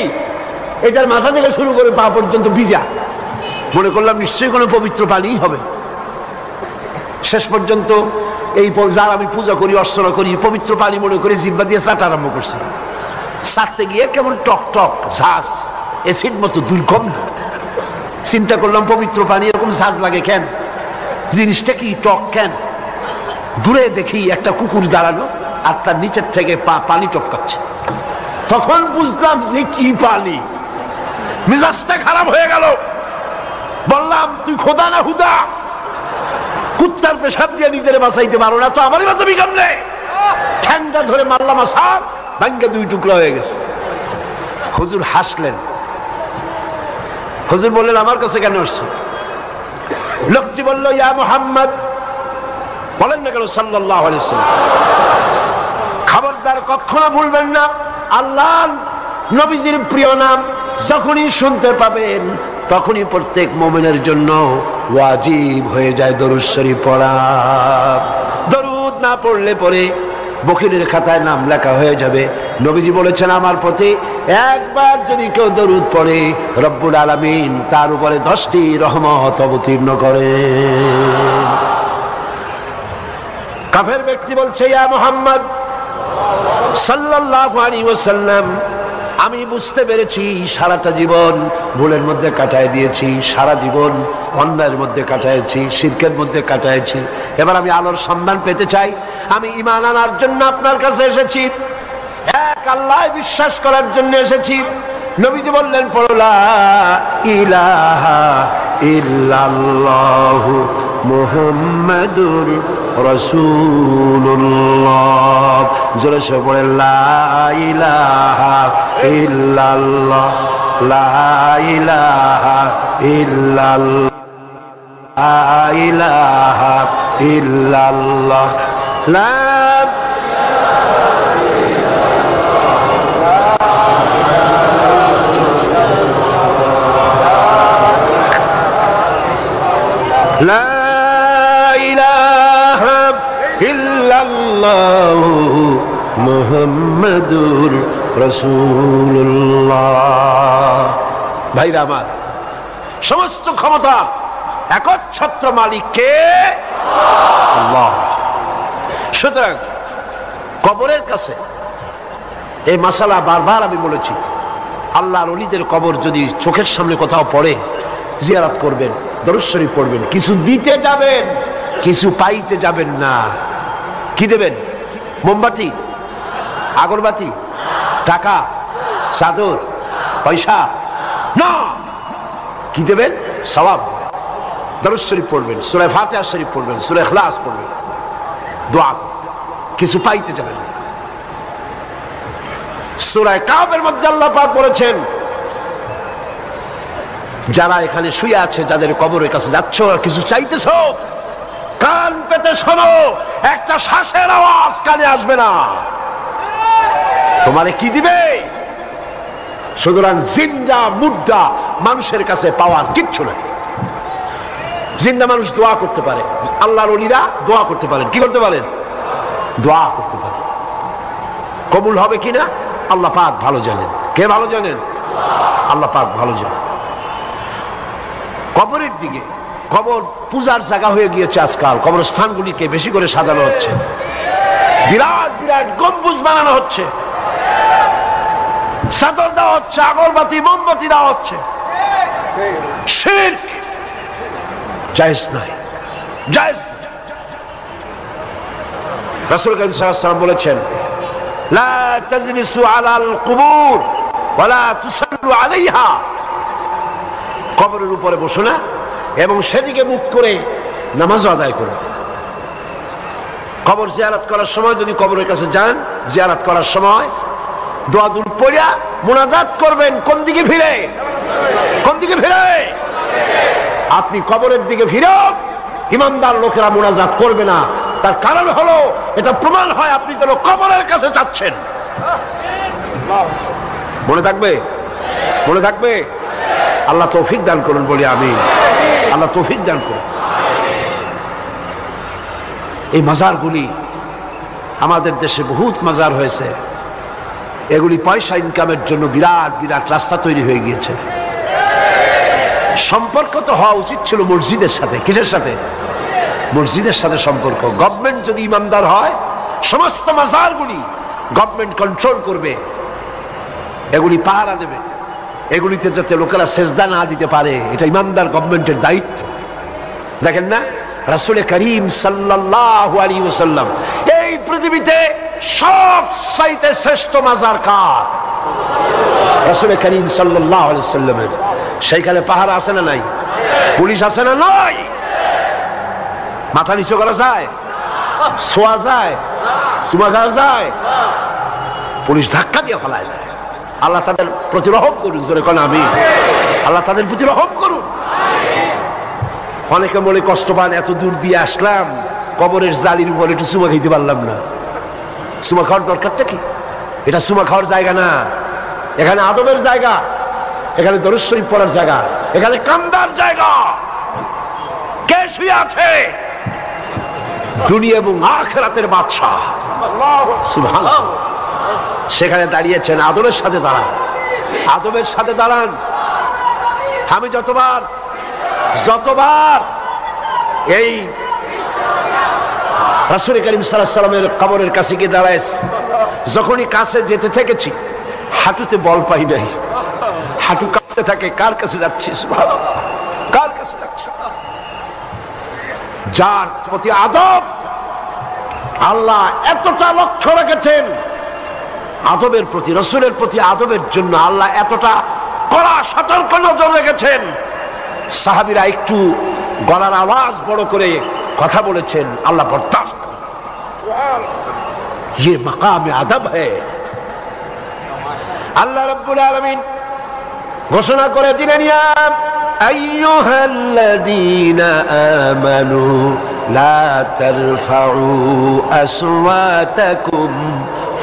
এটার মাথা থেকে শুরু করে পা পর্যন্ত ভিজা। মনে করলাম নিশ্চয়ই কোনো পবিত্র পানি হবে। শেষ পর্যন্ত এই যার আমি পূজা করি, অর্চনা করি, পবিত্র পানি মনে করে জিহ্বা দিয়ে চাটা আরম্ভ করছি। চাটতে গিয়ে কেমন টক টক ঝাঁজ, এসিড মতো দুর্গন্ধ। চিন্তা করলাম পবিত্র পানি এরকম ঝাঁজ লাগে কেন? জিনিসটা কি টক কেন? দূরে দেখি একটা কুকুর দাঁড়ানো, আর তার নিচের থেকে পানি টপকাচ্ছে। তখন বুঝলাম যে কি পানি। মেজাজটা খারাপ হয়ে গেল। বললাম, তুই খোদা না হুদা? কুত্তার পেশাব দিয়ে নিজের বাঁচাইতে পারো না, তো আমারই বাঁচাবি কেমনে? ঠ্যাংটা ধরে মারলাম, আসার ভাঙ্গে 2 টুকরা হয়ে গেছে। হুজুর হাসলেন। হুজুর বললেন, আমার কাছে কেন আসছো? লোকটি বলল, ইয়া মুহাম্মদ। বলেন না কেন সাল্লাল্লাহু আলাইহি ওয়াসাল্লাম। খবরদার কখনো ভুলবেন না, আল্লাহ নবীজির প্রিয় নাম যখনই শুনতে পাবেন, তখনই প্রত্যেক মুমিনের জন্য ওয়াজিব হয়ে যায় দরুদ শরীফ পড়া। দরুদ না পড়লে পরে বখিরের খাতায় নাম লেখা হয়ে যাবে। নবীজি বলেছেন, আমার প্রতি একবার যদি কেউ দরুদ পড়ে, রব্বুল আলামিন তার উপরে 10টি রহমত অবতীর্ণ করে। কাফের ব্যক্তি বলছে, ইয়া মুহাম্মদ সাল্লাল্লাহু আলাইহি ওয়াসাল্লাম, আমি বুঝতে পেরেছি সারাটা জীবন ভুলের মধ্যে কাটায় দিয়েছি, সারা জীবন অন্যায়ের মধ্যে কাটাইছি, শিরকের মধ্যে কাটাইছি। এবার আমি আলোর সন্ধান পেতে চাই। আমি ঈমান আনার জন্য আপনার কাছে এসেছি, এক আল্লাহ বিশ্বাস করার জন্য এসেছি। নবীজি বললেন, পড়ো লা ইলাহা ইল্লাল্লাহু মুহাম্মাদুর রাসূলুল্লাহ। জোরে সে পড়ে, লা ইলাহা ইল্লাল্লাহ, লা ইলাহা ইল্লাল্লাহ, লা ইলাহা ইল্লাল্লাহ, লা মুহাম্মাদুর রাসূলুল্লাহ। ভাইরা আমার, সমস্ত ক্ষমতা একচ্ছত্র মালিক কে? আল্লাহ। সুতরাং কবরের কাছে এই মাসালা বারবার আমি বলেছি, আল্লাহর ওলিদের কবর যদি চোখের সামনে কোথাও পড়ে জিয়ারত করবেন, দরুদ শরীফ পড়বেন, কিছু দিতে যাবেন, কিছু পাইতে যাবেন না। কি দেবেন? মোমবাতি, আগরবাতি, টাকা, চাদর, পয়সা না। কি দেবেন? সওয়াব। দরুদ শরীফ পড়বেন, সূরা ফাতিহা শরীফ পড়বেন, সূরা ইখলাস পড়বেন, দোয়া। কিছু পাইতে যাবেন না। সূরা কাফের মধ্যে আল্লাহ পাক বলেছেন, যারা এখানে শুয়ে আছে, যাদের কবরের কাছে যাচ্ছ, কিছু চাইতেছ, কান পেতে শোনো, একটা শ্বাসের আওয়াজ কানে আসবে না। তোমারে কি দিবে? সুতরাং জিন্দা মুর্দা মানুষের কাছে পাওয়ার কিচ্ছু নাই। জিন্দা মানুষ দোয়া করতে পারে, আল্লাহর ওলিরা দোয়া করতে পারেন। কি করতে পারেন? দোয়া করতে পারেন। কবুল হবে কিনা আল্লাহ পাক ভালো জানেন। কে ভালো জানেন? আল্লাহ পাক ভালো জানেন। কবরের দিকে, কবর পূজার জায়গা হয়ে গিয়েছে আজকাল। কবরস্থানগুলিকে বেশি করে সাজানো হচ্ছে, বিরাট বিরাট গম্বুজ বানানো হচ্ছে, চাদর দেওয়া হচ্ছে, আগরবাতি মোমবাতি দেওয়া হচ্ছে। শিরক জায়েজ নাই, জায়েজ। রাসূল করিম সাল্লাল্লাহু আলাইহি ওয়াসাল্লাম বলেছেন, লা তাজলিসু আলাল কুবুর ওয়া লা তুসাল্লু আলাইহা। কবরের উপরে বসো না এবং সেদিকে মুখ করে নামাজ আদায় করো। কবর জিয়ারত করার সময় যদি কবরের কাছে যান, জিয়ারত করার সময় দোয়া দুরূদ পড়িয়া মুনাজাত করবেন। কোন দিকে ফিরে? কোন দিকে ফিরে? আপনি কবরের দিকে ফিরে ইমানদার লোকেরা মুনাজাত করবে না। তার কারণ হলো, এটা প্রমাণ হয় আপনি যেন কবরের কাছে যাচ্ছেন। মনে থাকবে? মনে থাকবে? আল্লাহ তৌফিক দান করুন, বলি আমিন। আল্লাহ তৌফিক দান করুন। এই মাজারগুলি আমাদের দেশে বহুত মাজার হয়েছে, এগুলি পয়সা ইনকামের জন্য বিরাট বিরাট রাস্তা তৈরি হয়ে গিয়েছে। সম্পর্ক তো হওয়া উচিত ছিল মসজিদের সাথে। কিসের সাথে? মসজিদের সাথে সম্পর্ক। গভর্নমেন্ট যদি ইমানদার হয়, সমস্ত মাজারগুলি গভর্নমেন্ট কন্ট্রোল করবে, এগুলি পাহারা দেবে, এগুলিতে যাতে লোকেরা সেজদা না দিতে পারে, এটা ইমানদার গভর্নমেন্টের দায়িত্ব। দেখেন না, রাসূল করিম সাল্লাল্লাহু আলাইহি ওয়াসাল্লাম এই পৃথিবীতে সবচাইতে শ্রেষ্ঠ মাজার কার? রাসূল করিম সাল্লাল্লাহু আলাইহি ওয়াসাল্লামের। সেইখানে পাহারা আছে না নাই? পুলিশ আছে না নাই? মাথা নিচু করা যায়? শোয়া যায়? চুমা খাওয়া যায়? পুলিশ ধাক্কা দিয়ে ফেলায় যায়। আল্লাহ তাদের প্রতি রহম করুন, জোরে কোন আমিন। আল্লাহ তাদের প্রতি রহম করুন। অনেকে বলে কষ্ট পান, এত দূর দিয়ে আসলাম, কবরের জালির উপর একটু চুমা খাইতে পারলাম না। চুমা খাওয়ার দরকারটা কি? এটা চুমা খাওয়ার জায়গা না, এখানে আদবের জায়গা, এখানে দরুদ শরীফ পড়ার জায়গা, এখানে কান্দার জায়গা। কে শুয়ে আছে? দুনিয়া এবং আখিরাতের বাদশাহ সুবহানাল্লাহ। সেখানে দাঁড়িয়েছেন, আদবের সাথে দাঁড়ান, আদবের সাথে দাঁড়ান। আমি যতবার এই রাসূল করিম সাল্লাল্লাহু আলাইহি ওয়াসাল্লামের কবরের কাছে গিয়ে দাঁড়াইছি, যখনই কাছে যেতে থেকেছি হাঁটুতে বল পাই নাই, হাঁটু কাঁপতে থাকে। কার কাছে যাচ্ছি? সুবহানাল্লাহ, কার কাছে যাচ্ছি? যার প্রতি আদব আল্লাহ এতটা লক্ষ্য রেখেছেন, আদবের প্রতি, রাসূলের প্রতি আদবের জন্য আল্লাহ এতটা কড়া সতর্ক নজর রেখেছেন। সাহাবীরা একটু গলার আওয়াজ বড় করে কথা বলেছেন, আল্লাহ বরদাস্ত করেন। ये मकाम अदब है। আল্লাহ রাব্বুল আলামিন ঘোষণা করে দিলেন, ইয়া আইয়ুহাল্লাযীনা আমানু লা তারফাউ আসওয়াতাকুম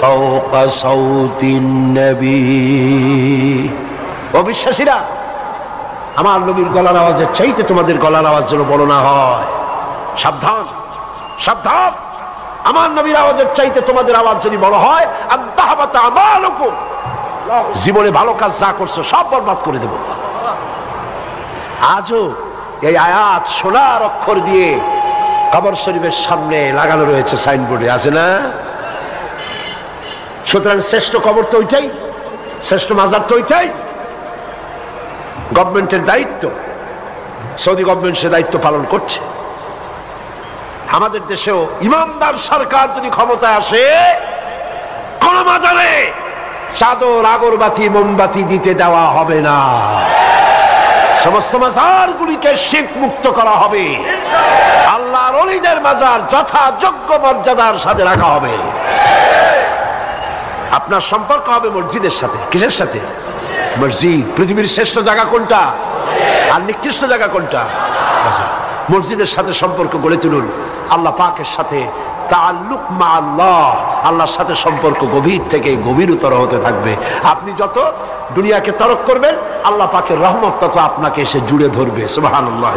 ফাওকা সাউতিন নবী। ও বিশ্বাসীরা, আমার নবীর গলার আওয়াজের চাইতে তোমাদের গলার আওয়াজ যেন বড় না হয়। সাবধান, সাবধান। আমার নবীর আওয়াজের চাইতে তোমাদের আওয়াজ যদি বড় হয়, আদাহাবাত আমালুকুম, জীবনে ভালো কাজ যা করছো সব বরবাদ করে দেব। আজও এই আয়াত সোনার অক্ষর দিয়ে কবর শরীফের সামনে লাগানো রয়েছে, সাইনবোর্ডে আছে না? সুতরাং শ্রেষ্ঠ কবর তো ওইটাই, শ্রেষ্ঠ মাজার তো ওইটাই। গভর্নমেন্টের দায়িত্ব, সৌদি গভর্নমেন্ট সে দায়িত্ব পালন করছে। আমাদের দেশেও ইমানদার সরকার যদি ক্ষমতায় আসে, কোন মাজারে চাদর, আগরবাতি, মোমবাতি দিতে দেওয়া হবে না। সমস্ত মাজারগুলিকে শিরক মুক্ত করা হবে। আল্লাহর ওলিদের মাজার যথাযোগ্য মর্যাদার সাথে রাখা হবে। আপনার সম্পর্ক হবে মসজিদের সাথে। কিসের সাথে? মসজিদ। পৃথিবীর শ্রেষ্ঠ জায়গা কোনটা আর নিকৃষ্ট জায়গা কোনটা? মসজিদের সাথে সম্পর্ক গড়ে তুলুন। আল্লাহ পাকের সাথে তাআল্লুক মা আল্লাহ, আল্লাহর সাথে সম্পর্ক গভীর থেকে গভীরতর হতে থাকবে। আপনি যত দুনিয়াকে তরক করবেন, আল্লাহ পাকের রহমত তত আপনাকে এসে জুড়ে ধরবে। সুবহানাল্লাহ।